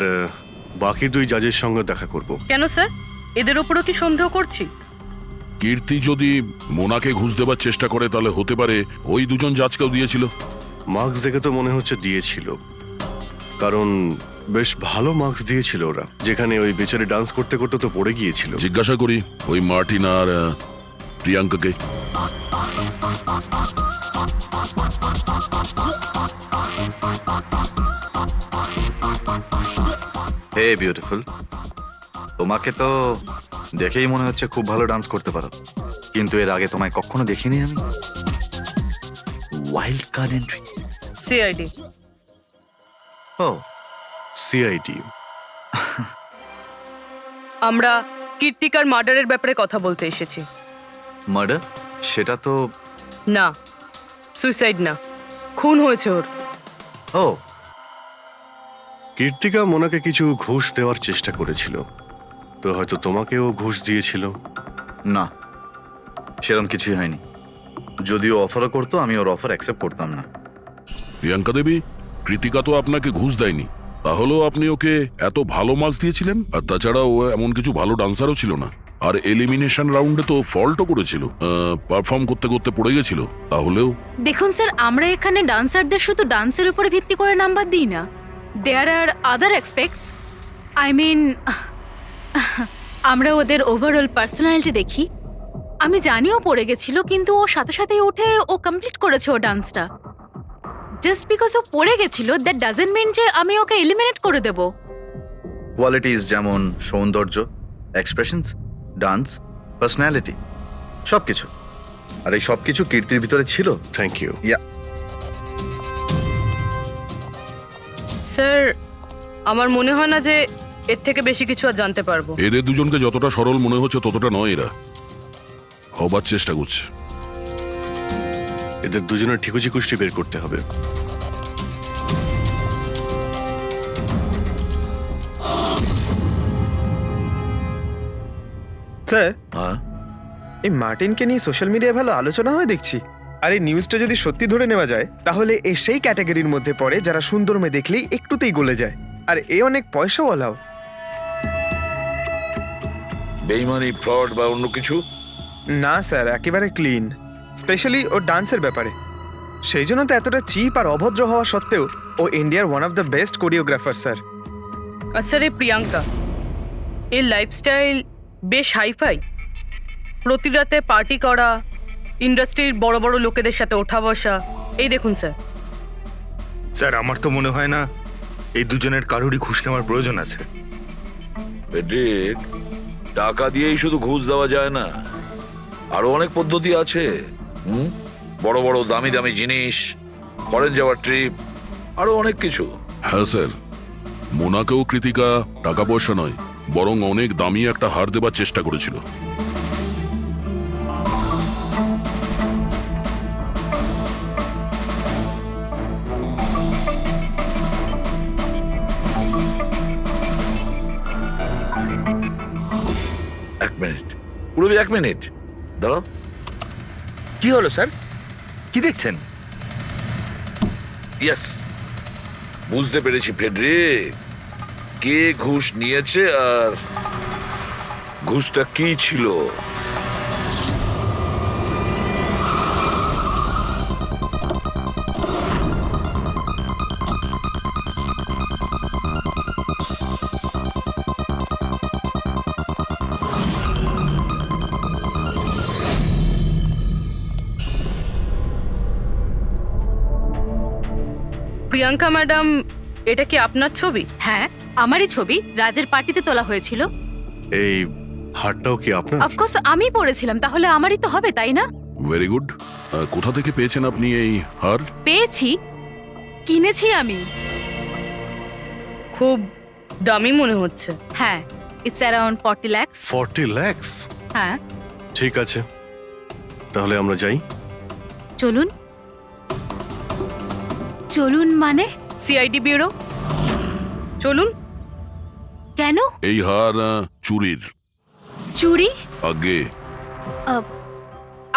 বাকি দুই জাজের সঙ্গে দেখা করব। কেন স্যার? এদের ওপরও কি সন্দেহ করছি? কীর্তি যদি মোনাকে ঘুষ দেবার চেষ্টা করে তাহলে হতে পারে ওই দুজন জাজকেও দিয়েছিল। মার্কস দেখে তো মনে হচ্ছে দিয়েছিল, কারণ বেশ ভালো মার্কস দিয়েছিল ওরা। যেখানে ওই বেচারি ডান্স করতে করতে তো পড়ে গিয়েছিল। জিজ্ঞাসা করি ওই মার্টিন আর প্রিয়াঙ্কাকে। হে বিউটিফুল, তোমাকে তো দেখেই মনে হচ্ছে খুব ভালো ডান্স করতে পারো, কিন্তু এর আগে তোমায় কখনো দেখিনি আমি। Wild card entry. সিআইডি। ও, সিআইডি। আমরা কীর্তিকার মার্ডারের ব্যাপারে কথা বলতে এসেছি। মার্ডার? সেটা তো না, সুইসাইড না, খুন হয়েছে ওর। ও, কীর্তিকা মোনাকে কিছু ঘুষ দেওয়ার চেষ্টা করেছিল, তো হয়তো তোমাকেও ঘুষ দিয়েছিল। না, সেরকম কিছুই হয়নি। যদিও অফারও করতো, আমি ওর অফার অ্যাকসেপ্ট করতাম না। প্রিয়াঙ্কা দেবী, কৃতিকা তো আপনাকে ঘুষ দেয়নি, তাহলেও আপনি ওকে এত ভালো মার্কস দিয়েছিলেন। আর তাছাড়া ও এমন কিছু ভালো ডান্সারও ছিল না। আর এলিমিনেশন রাউন্ডে তো ফল্টও করেছিল, পারফর্ম করতে করতে পড়ে গেছিল। তাহলেও দেখুন স্যার, আমরা এখানে ডান্সারদের শুধু ডান্সের উপরে ভিত্তি করে নাম্বার দিই না। দেয়ার আর আদার এক্সপেক্টস। আই মিন, আমরা ওদের ওভারঅল পার্সোনালিটি দেখি। আমি জানিও পড়ে গেছিল, কিন্তু ও সাথে সাথেই উঠে ও কমপ্লিট করেছে ও ডান্সটা। জাস্ট বিকজ ও পড়ে গেছিল, দ্যাট ডাজন্ট মিন যে আমি ওকে এলিমিনেট করে দেব। কোয়ালিটিস যেমন সৌন্দর্য, এক্সপ্রেশনস, ডান্স, পার্সোনালিটি, সবকিছু। আর এই সবকিছু কীর্তির ভিতরে ছিল। Thank you. স্যার, আমার মনে হয় না যে এর থেকে বেশি কিছু আর জানতে পারবো। এদের দুজনকে যতটা সরল মনে হচ্ছে ততটা নয়। এরা হবার চেষ্টা করছে। এদের দুজনের ঠিকুজি কুষ্টি বের করতে হবে। স্যার, এই মার্টিনকে নিয়ে সোশ্যাল মিডিয়ায় ভালো আলোচনা হয় দেখছি। আর এই নিউজটা যদি সত্যি ধরে নেওয়া যায় তাহলে এ সেই ক্যাটাগরির মধ্যে পড়ে যারা সুন্দর মেয়ে দেখলেই একটুতেই গলে যায়। আর এ অনেক পয়সাওয়ালাও। বেইমানি, ফ্রড বা অন্য কিছু? না স্যার, একেবারে ক্লিন, স্পেশালি ওর ডান্সের ব্যাপারে। সেই জন্য তো এতটা চিপ আর অভদ্র হওয়া সত্ত্বেও ও ইন্ডিয়ার one of the best choreographer sir. আর স্যার, এই প্রিয়াঙ্কা, এর লাইফস্টাইল বেশ হাইফাই। প্রতি রাতে পার্টি করা, ইন্ডাস্ট্রির বড় বড় লোকেদের সাথে ওঠা বসা। এই দেখুন স্যার। স্যার, আমার তো মনে হয় না এই দুজনের কারোরই ঘুষ নেওয়ার প্রয়োজন আছে। পেট্রিক, টাকা দিয়েই শুধু ঘুষ দেওয়া যায় না, আরো অনেক পদ্ধতি আছে। বড় বড় দামি দামি জিনিস, ফরেন যাওয়ার ট্রিপ, আরো অনেক কিছু। হ্যাঁ স্যার, মোনাকেও কৃতিকা টাকা পয়সা নয় বরং অনেক দামি একটা হার দেবার চেষ্টা করেছিল। এক মিনিট, পুরো 1 মিনিট দাঁড়াও। কি হলো স্যার? কি দেখছেন? ইয়েস, বুঝতে পেরেছি ফেডরিক, কে ঘুষ নিয়েছে আর ঘুষটা কি ছিল। প্রিয়াঙ্কা ম্যাডাম, এটা কি আপনার ছবি? হ্যাঁ, আমারই ছবি, রাজের পার্টিতে তোলা হয়েছিল। এই হারটাও কি আপনার? অফকোর্স আমি পড়েছিলাম, তাহলে আমারই তো হবে, তাই না? Very good. কোথা থেকে পেয়েছেন আপনি এই হার? পেয়েছি, কিনেছি আমি। খুব দামি মনে হচ্ছে। হ্যাঁ, ইটস অ্যারাউন্ড 40 লাখ। 40 লাখ? হ্যাঁ। ঠিক আছে, তাহলে আমরা যাই। চলুন। চলুন মানে? সিআইডি ব্যুরো চলুন। কেন? এই হার চুরির। চুরি? আগে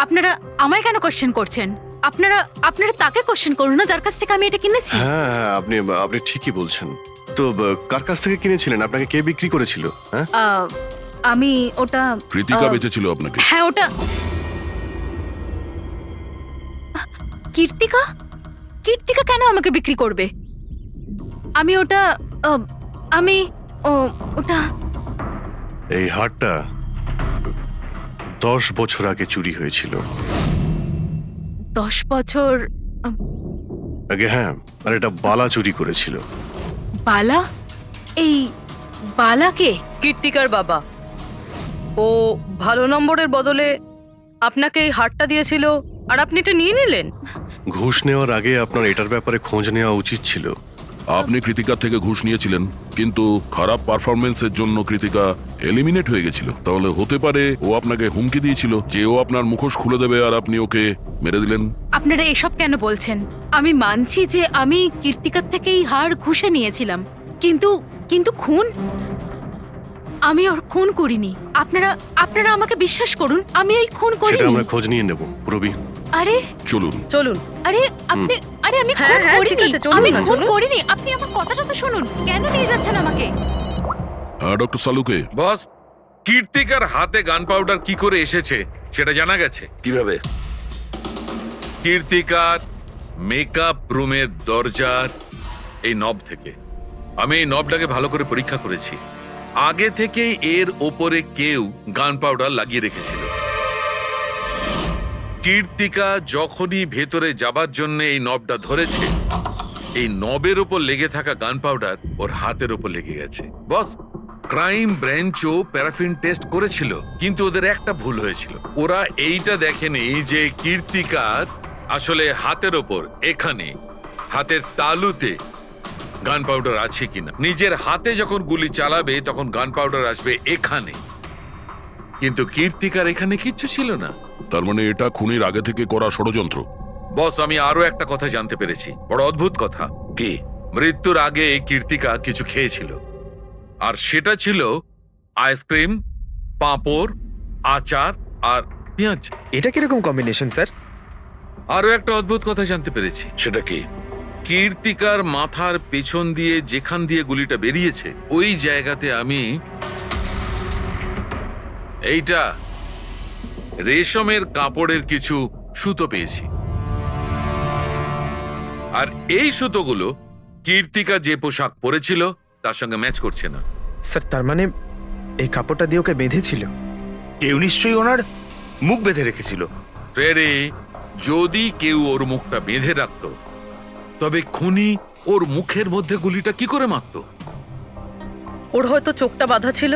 আপনারা আমায় কেন কোশ্চেন করছেন? আপনারা তাকে কোশ্চেন করুন না, যার কাছ থেকে আমি এটা কিনেছি। হ্যাঁ হ্যাঁ, আপনি ঠিকই বলছেন। তো কার কাছ থেকে কিনেছিলেন? আপনাকে কে বিক্রি করেছিল? হ্যাঁ, আমি ওটা কৃতিকা বেচেছিল আপনাকে। হ্যাঁ, ওটা কীর্তিকা। কীর্তিকা কেন আমাকে বিক্রি করবে? আমি ওটা ওটা এই হারটা 10 বছর আগে চুরি হয়েছিল। 10 বছর আগে? হ্যাঁ, আর এটা বালা চুরি করেছিল। বালা? এই বালাকে? কীর্তিকার বাবা। ও ভালো নম্বরের বদলে আপনাকে এই হারটা দিয়েছিল আর আপনি এটা নিয়ে নিলেন। ঘুষ নেওয়ার আগে আপনার এটার ব্যাপারে খোঁজ নেওয়া উচিত ছিল। আপনি কৃতিকার থেকে ঘুষ নিয়েছিলেন, কিন্তু খারাপ পারফরমেন্সের জন্য কৃতিকা এলিমিনেট হয়ে গেছিল। তাহলে হতে পারে ও আপনাকে হুমকি দিয়েছিল যে ও আপনার মুখোশ খুলে দেবে আর আপনি ওকে মেরে দিলেন। আপনারা এসব কেন বলছেন? আমি মানছি যে আমি কীর্তিকার থেকে এই হার ঘুষে নিয়েছিলাম, কিন্তু খুন? আমি ওর খুন করিনি। আপনারা আমাকে বিশ্বাস করুন, আমি এই খুন করিনি। সেটা আমরা খোঁজ নিয়ে নেব, প্রবি। আরে চলুন চলুন। আরে আমি হ্যাঁ, খুন হ্যাঁ, ঠিক করিনি। আছে, চলুন আমি না, খুন চলুন। করিনি। আপনি আমার কথাটা তো শুনুন। কেন নিয়ে যাচ্ছেন আমাকে? হ্যাঁ ডক্টর সালুকে। বস, কীর্তিকার হাতে গান পাউডার কি করে এসেছে সেটা জানা গেছে। কিভাবে? কীর্তিকার মেকআপ রুমের দরজার এই নব থেকে। আমি এই নবটাকে ভালো করে পরীক্ষা করেছি। আগে থেকেই এর ওপরে কেউ গান পাউডার লাগিয়ে রেখেছিল। কীর্তিকা যখনই ভেতরে যাবার জন্য এই নবটা ধরেছে, এই নবের ওপর লেগে থাকা গান পাউডার ওর হাতের ওপর লেগে গেছে। বস, ক্রাইম ব্রাঞ্চও প্যারাফিন টেস্ট করেছিল, কিন্তু ওদের একটা ভুল হয়েছিল। ওরা এইটা দেখেনি যে কীর্তিকার আসলে হাতের ওপর, এখানে হাতের তালুতে গান পাউডার আছে কিনা। নিজের হাতে যখন গুলি চালাবে তখন গান পাউডার আসবে এখানে, কিন্তু কীর্তিকার এখানে কিচ্ছু ছিল না। তার মানে এটা খুনের আগে থেকে করা ষড়যন্ত্র। বস, আমি আরো একটা কথা জানতে পেরেছি, বড় অদ্ভুত কথা। কি? মৃত্যুর আগে কীর্তিকা কিছু খেয়েছিল, আর সেটা ছিল আইসক্রিম, পাঁপড়, আচার আর পেঁয়াজ। এটা কিরকম কম্বিনেশন স্যার? আরো একটা অদ্ভুত কথা জানতে পেরেছি। সেটা কি? কীর্তিকার মাথার পেছন দিয়ে যেখান দিয়ে গুলিটা বেরিয়েছে, ওই জায়গাতে আমি এইটা রেশমের কাপড়ের কিছু সুতো পেয়েছি। আর এই সুতোগুলো কীর্তিকা যে পোশাক পরেছিল তার সঙ্গে ম্যাচ করছে না। স্যার, তার মানে এই কাপড়টা দিয়ে ওকে বেঁধেছিল? কেউ নিশ্চয়ই ওনার মুখ বেঁধে রেখেছিল। ফ্রেডি, যদি কেউ ওর মুখটা বেঁধে রাখতো, তবে খুনি ওর মুখের মধ্যে গুলিটা কি করে মারতো? ওর হয়তো চোখটা বাঁধা ছিল।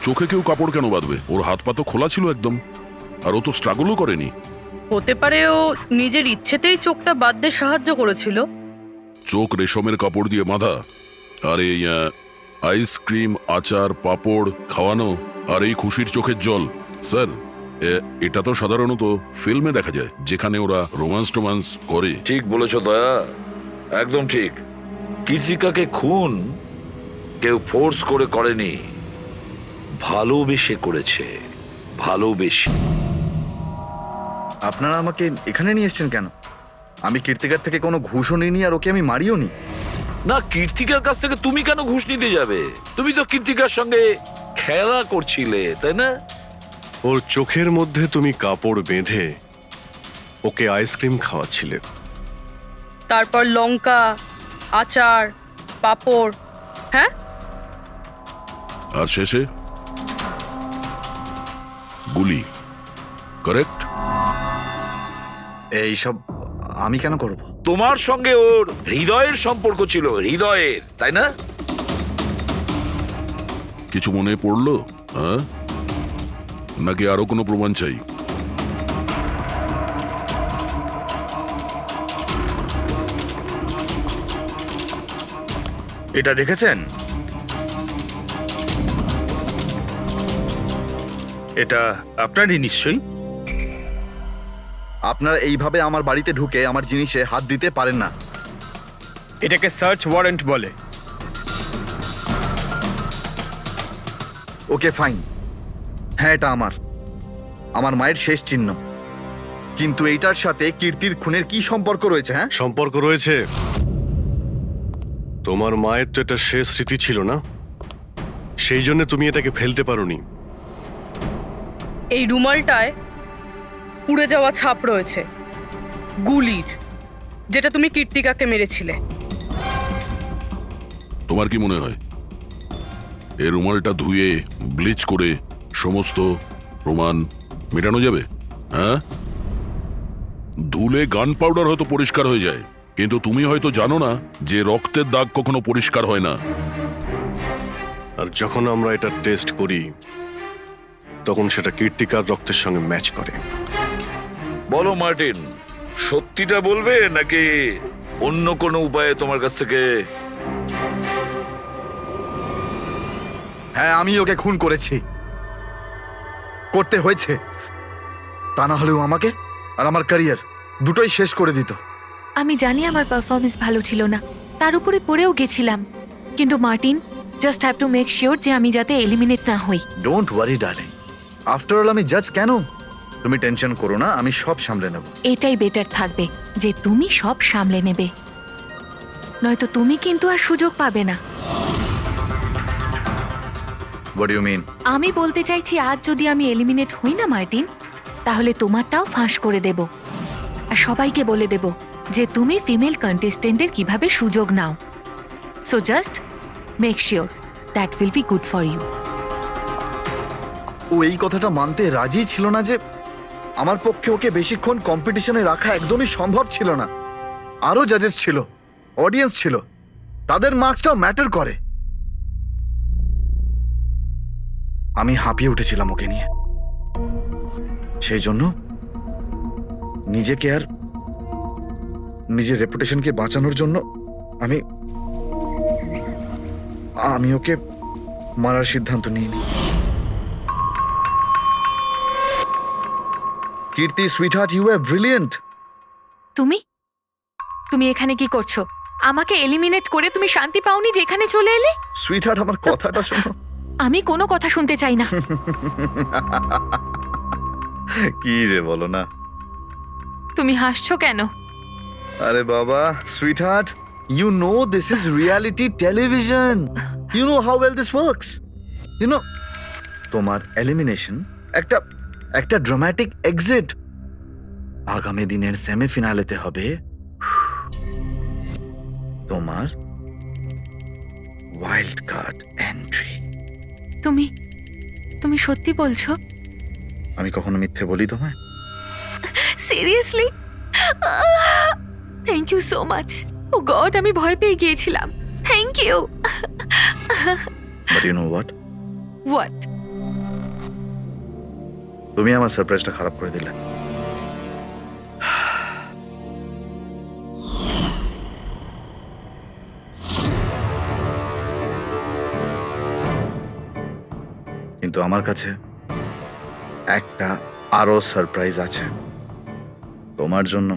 চোখে কেউ কাপড় কেন বাঁধবে? ওর হাত পা তো খোলা ছিল একদম, আর ও তো স্ট্রাগলও করেনি। হতে পারে ও নিজের ইচ্ছেতেই চোখটা বাঁধতে সাহায্য করেছিল। চোখ রেশমের কাপড় দিয়ে বাঁধা, আর এই আইসক্রিম, আচার, পাঁপড় খাওয়ানো, আর এই খুশির চোখের জল। স্যার, এটা তো সাধারণত ফিল্মে দেখা যায়, যেখানে ওরা রোমান্স করে। ঠিক বলেছ দয়া, একদম ঠিক। কীর্তিকাকে খুন কেউ ফোর্স করে করেনি, ভালোবেসে করেছে। ভালোবেসে। আপনারা আমাকে এখানে নিয়ে এসেছেন কেন? আমি কীর্তিকার থেকে কোনো ঘুষও নিইনি, আর ওকে আমি মারিও নি। না, কীর্তিকার কাছ থেকে তুমি কেন ঘুষ নিতে যাবে? তুমি তো কীর্তিকার সঙ্গে খেলা করছিলে, তাই না? ওর চোখের মধ্যে তুমি কাপড় বেঁধে ওকে আইসক্রিম খাওয়াচ্ছিলে। তারপর লঙ্কা, আচার, পাঁপড়। হ্যাঁ, আর শেষে গুলি, কারেক্ট? এইসব আমি কেন করব? তোমার সঙ্গে ওর হৃদয়ের সম্পর্ক ছিল, হৃদয়ের, তাই না? কিছু মনে পড়লো? হ্যাঁ, নাকি আরো কোনো প্রমাণ চাই? এটা দেখেছেন? এটা আপনারই নিশ্চয়ই। আপনারা এইভাবে আমার বাড়িতে ঢুকে আমার জিনিসে হাত দিতে পারেন না। এটাকে সার্চ ওয়ারেন্ট বলে। ওকে ফাইন, হ্যাঁ এটা আমার মায়ের শেষ চিহ্ন। কিন্তু এইটার সাথে কীর্তির খুনের কি সম্পর্ক রয়েছে? হ্যাঁ, সম্পর্ক রয়েছে। তোমার মায়ের তো এটা শেষ স্মৃতি ছিল না, সেই জন্য তুমি এটাকে ফেলতে পারোনি। এই রুমালটায় পুড়ে যাওয়া ছাপ রয়েছে, গুলির, যেটা তুমি কীর্তিকাকে মেরেছিলে। তোমার কি মনে হয় এই রুমালটা ধুয়ে ব্লিচ করে সমস্ত প্রমাণ মেটানো যাবে? হ্যাঁ, ধুলে গান পাউডার হয়তো পরিষ্কার হয়ে যায়, কিন্তু তুমি হয়তো জানো না যে রক্তের দাগ কখনো পরিষ্কার হয় না। আর যখন আমরা এটা টেস্ট করি তখন সেটা কীর্তিকার রক্তের সঙ্গে ম্যাচ করে। বলো মার্টিন, সত্যিটা বলবে নাকি অন্য কোনো উপায়ে তোমার কাছ থেকে? হ্যাঁ আমি ওকে খুন করেছি, করতে হয়েছে। তা না হলেও আমাকে আর আমার ক্যারিয়ার দুটোই শেষ করে দিত। আমি জানি আমার পারফরমেন্স ভালো ছিল না, তার উপরে পড়েও গেছিলাম, কিন্তু Martin, just have to make sure যে আমি যাতে এলিমিনেট না হই। Don't worry darling, after all আমি জাজ কেন? তুমি টেনশন করো না, আমি সব সামলে নেব। এটাই বেটার থাকবে যে তুমি সব সামলে নেবে, নয়তো তুমি কিন্তু আর সুযোগ পাবে না। What you mean? আমি বলতে চাইছি, আজ যদি আমি এলিমিনেট হই না মার্টিন, তাহলে তোমারটাও ফাঁস করে দেব, আর সবাইকে বলে দেব যে তুমি ফিমেল কন্টেস্টেন্টের কিভাবে সুযোগ নাও। So just make sure that will be good for you. ও এই কথাটা মানতে রাজি ছিল না যে আমার পক্ষে ওকে বেশিক্ষণ কম্পিটিশনে রাখা একদমই সম্ভব ছিল না। আরো জাজেস ছিল, অডিয়েন্স ছিল, তাদের মার্কসটাও ম্যাটার করে। আমি হাঁপিয়ে উঠেছিলাম ওকে নিয়ে, সেই জন্য নিজেকে আর নিজের রেপুটেশনকে বাঁচানোর জন্য আমি ওকে মারার সিদ্ধান্ত নিইনি। কীর্তি সুইটহার্ট, ইউ আর ব্রিলিয়েন্ট। তুমি এখানে কি করছো? আমাকে এলিমিনেট করে তুমি শান্তি পাওনি যে এখানে চলে এলে? সুইটহার্ট, আমার কথাটা শোনো। আমি কোনো কথা শুনতে চাই না। কি যে বলো না। তুমি হাসছো কেন? আরে বাবা, sweetheart, you know this is reality television. You know how well this works. You know, তোমার এলিমিনেশন একটা ড্রামাটিক এক্সিট। আগামী দিনের সেমিফিনালেতে হবে তোমার ওয়াইল্ড কার্ড এন্ট্রি। তুমি সত্যি বলছো? আমি কখনো মিথ্যে বলি তোমায়? Seriously? Thank you so much. Oh god, আমি ভয় পেয়ে গিয়েছিলাম। Thank you. But you know what? What? তুমি আমার সারপ্রাইজটা খারাপ করে দিলে। কিন্তু আমার কাছে একটা আরো সারপ্রাইজ আছে তোমার জন্য।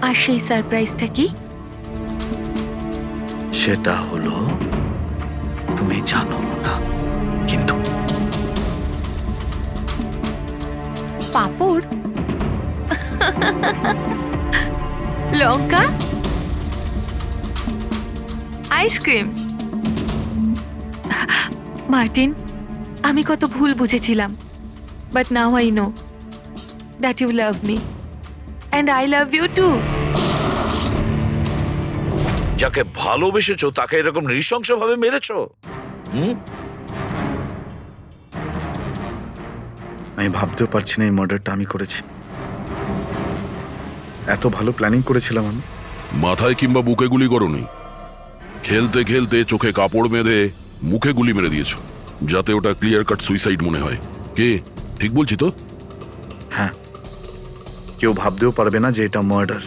আর সেই সারপ্রাইজটা কি? সেটা হলো তুমি জানো না, কিন্তু পাঁপড়, লঙ্কা, আইসক্রিম। মার্টিন, আমি কত ভুল বুঝেছিলাম, but now I know that you love me and I love you too. যাকে ভালোবেসেছো তাকে এরকম নৃশংস ভাবে মেরেছো? আমি ভাবতেও পারছি না এই মার্ডারটা আমি করেছি। এত ভালো প্ল্যানিং করেছিলাম আমি। মাথায় কিংবা বুকে গুলি করোনি, খেলতে খেলতে চোখে কাপড় বেঁধে মুখে গুলি মেরে দিয়েছো, যাতে ওটা ক্লিয়ার কাট সুইসাইড মনে হয়। কে ঠিক বলছি তো? হ্যাঁ, কেউ ভাবতেও পারবে না যে এটা মার্ডার।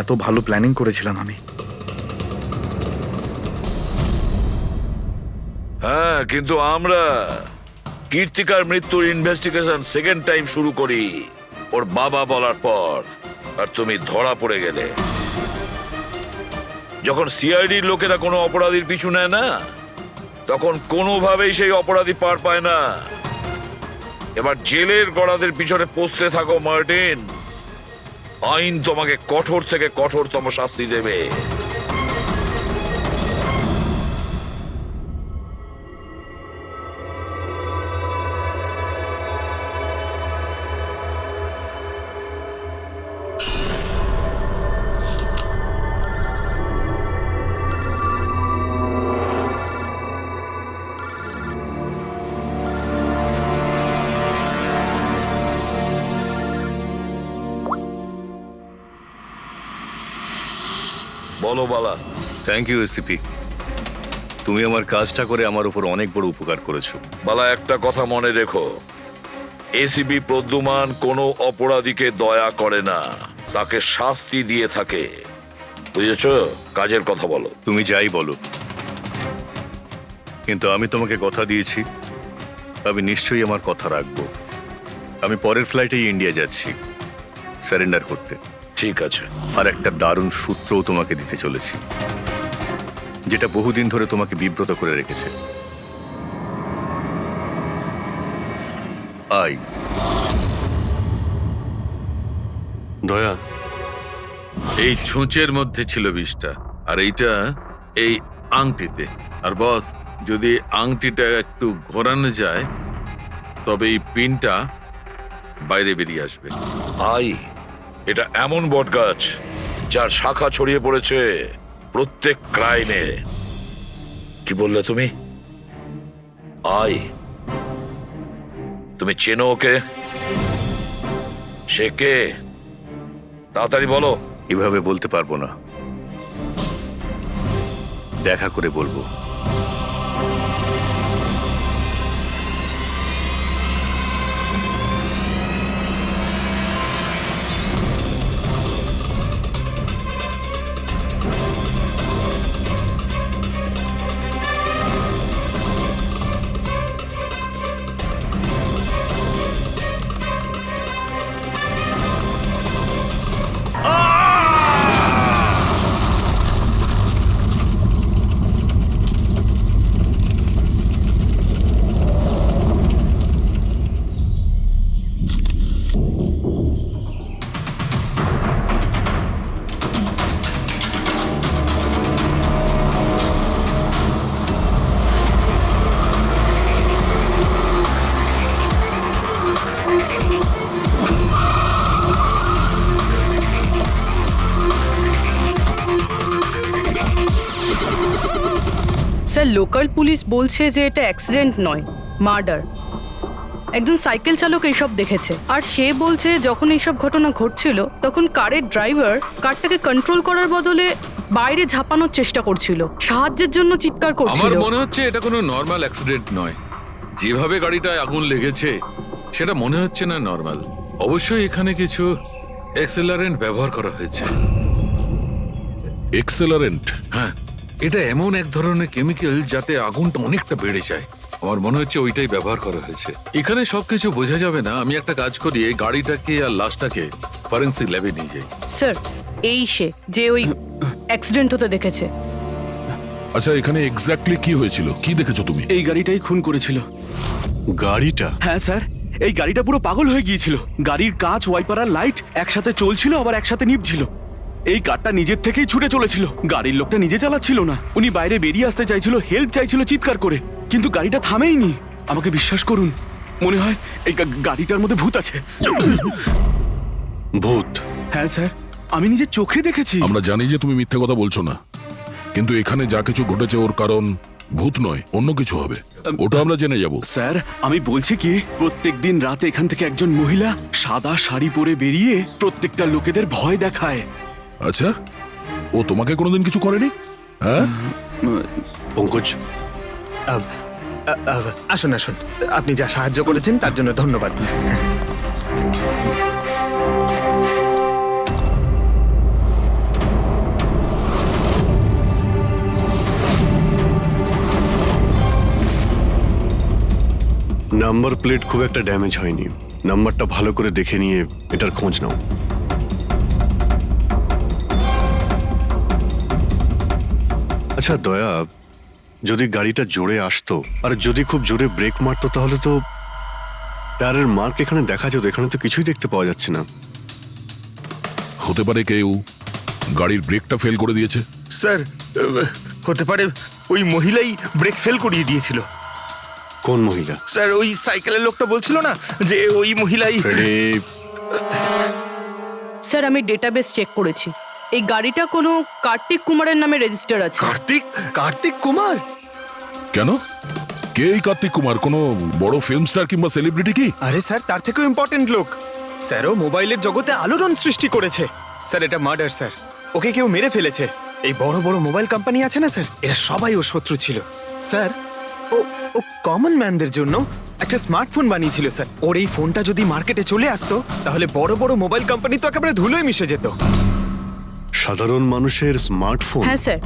এত ভালো প্ল্যানিং করেছিলাম আমি। হ্যাঁ, কিন্তু আমরা কীর্তিকার মৃত্যুর ইনভেস্টিগেশন সেকেন্ড টাইম শুরু করি ওর বাবা বলার পর, আর তুমি ধরা পড়ে গেলে। যখন সিআইডির লোকেরা কোনো অপরাধীর পিছু নেয় না, তখন কোনোভাবেই সেই অপরাধী পার পায় না। এবার জেলের গড়াদের পিছনে পৌঁছতে থাকো মার্টিন। আইন তোমাকে কঠোর থেকে কঠোরতম শাস্তি দেবে। বলো বালা। থ্যাংক ইউ এসিপি, তুমি আমার কাজটা করে আমার উপর অনেক বড় উপকার করেছো। বালা, একটা কথা মনে রেখো, এসিপি প্রদ্যুমান কোনো অপরাধীকে দয়া করে না, তাকে শাস্তি দিয়ে থাকে। বুঝেছ? কাজের কথা বলো। তুমি যাই বলো, কিন্তু আমি তোমাকে কথা দিয়েছি, আমি নিশ্চয়ই আমার কথা রাখবো। আমি পরের ফ্লাইটেই ইন্ডিয়া যাচ্ছি সারেন্ডার করতে। ঠিক আছে। আর একটা দারুণ সূত্রও তোমাকে দিতে চলেছি, যেটা বহুদিন ধরে তোমাকে বিব্রত করে রেখেছে। আই দয়া, এই ছুঁচের মধ্যে ছিল বিষটা, আর এইটা এই আংটিতে। আর বস, যদি আংটিটা একটু ঘোরানো যায় তবে এই পিনটা বাইরে বেরিয়ে আসবে। আই, এটা এমন বটগাছ যার শাখা ছড়িয়ে পড়েছে প্রত্যেক ক্রাইমে। কি বললে তুমি? আই, তুমি চেনো ওকে? সে কে? তাড়াতাড়ি বলো। এভাবে বলতে পারবো না, দেখা করে বলবো। স্যার, লোকাল পুলিশ বলছে যে এটা অ্যাক্সিডেন্ট নয়, মার্ডার। একজন সাইকেল চালক এইসব দেখেছে, আর সে বলছে যখন এইসব ঘটনা ঘটছিল তখন কারের ড্রাইভার কারটাকে কন্ট্রোল করার বদলে বাইরে ঝাঁপানোর চেষ্টা করছিল, সাহায্যের জন্য চিৎকার করছিল। আমার মনে হচ্ছে এটা কোনো নর্মাল অ্যাক্সিডেন্ট নয়। যেভাবে গাড়িটায় আগুন লেগেছে সেটা মনে হচ্ছে না নর্মাল। অবশ্যই এখানে কিছু এক্সেলারেন্ট ব্যবহার করা হয়েছে। এক্সেলারেন্ট? হ্যাঁ, এটা এমন এক ধরনের কেমিক্যাল যাতে আগুনটা অনেকটা বেড়ে যায়। আমার মনে হচ্ছে ওইটাই ব্যবহার করা হয়েছে। এখানে সবকিছু বোঝা যাবে না। আমি একটা কাজ করি, এই গাড়িটাকে আর লাশটাকে ফরেন্সিক ল্যাবে নিয়ে যাই। স্যার, এই সে যে ওই অ্যাক্সিডেন্ট হতে দেখেছে। আচ্ছা, এখানে এক্স্যাক্টলি কি হয়েছিল? কি দেখেছো তুমি? এই গাড়িটাই খুন করেছিল। গাড়িটা? হ্যাঁ স্যার, এই গাড়িটা পুরো পাগল হয়ে গিয়েছিল। গাড়ির কাঁচ, ওয়াইপার আর লাইট একসাথে চলছিল, আবার একসাথে নিভছিল। এই কারটা নিজের থেকেই ছুটে চলেছিল। গাড়ির লোকটা নিজে চালাচ্ছিল না, উনি বাইরে বেরিয়ে আসতে চাইছিল, হেল্প চাইছিল চিৎকার করে, কিন্তু গাড়িটা থামেইনি। আমাকে বিশ্বাস করুন, মনে হয় এই গাড়িটার মধ্যে ভূত আছে। ভূত? হ্যাঁ স্যার, আমি নিজের চোখে দেখেছি। আমরা জানি যে তুমি মিথ্যে কথা বলছো না, কিন্তু এখানে যা কিছু ঘটেছে ওর কারণ ভূত নয়, অন্য কিছু হবে। ওটা আমরা জেনে যাব। স্যার, আমি বলছি কি, প্রত্যেকদিন রাতে এখান থেকে একজন মহিলা সাদা শাড়ি পরে বেরিয়ে প্রত্যেকটা লোকেদের ভয় দেখায়। আচ্ছা, ও তোমাকে কোনোদিন কিছু করেনি? হ্যাঁ পঙ্কজ, আসুন আসুন, আপনি যা সাহায্য করেছেন তার জন্য ধন্যবাদ। নাম্বার প্লেট খুব একটা ড্যামেজ হয়নি। নাম্বারটা ভালো করে দেখে নিয়ে এটার খোঁজ নাও। আচ্ছা দয়া, যদি গাড়িটা জোরে আসতো আর যদি খুব জোরে ব্রেক মারতো তাহলে তো টায়ারের মার্ক এখানে দেখা যেত। এখানে তো কিছুই দেখতে পাওয়া যাচ্ছে না। হতে পারে কেউ গাড়ির ব্রেকটা ফেল করে দিয়েছে। স্যার, হতে পারে ওই মহিলাই ব্রেক ফেল করিয়ে দিয়েছিল। কোন মহিলা? স্যার, ওই সাইকেলের লোকটা বলছিল না যে ওই মহিলাই। স্যার, আমি ডেটাবেস চেক করেছি, এই গাড়িটা কোনো কার্তিক কুমারের নামে রেজিস্টার আছে। কার্তিক কুমার? কেন? কে এই কার্তিক কুমার? কোনো বড় ফিল্ম স্টার কিংবা সেলিব্রিটি কি? আরে স্যার, তার থেকেও ইম্পর্টেন্ট লোক। স্যারও মোবাইলের জগতে আলোড়ন সৃষ্টি করেছে। স্যার, এটা মার্ডার স্যার। ওকে কেউ মেরে ফেলেছে। এই বড় বড় মোবাইল কোম্পানি আছে না স্যার, এরা সবাই ওর শত্রু ছিল স্যার। ও কমন ম্যানদের জন্য একটা স্মার্টফোন বানিয়েছিল স্যার। ওর এই ফোনটা যদি মার্কেটে চলে আসতো তাহলে বড় বড় মোবাইল কোম্পানি তো একেবারে ধুলোয় মিশে যেত। সাধারণ মানুষের স্মার্টফোন? হ্যাঁ স্যার,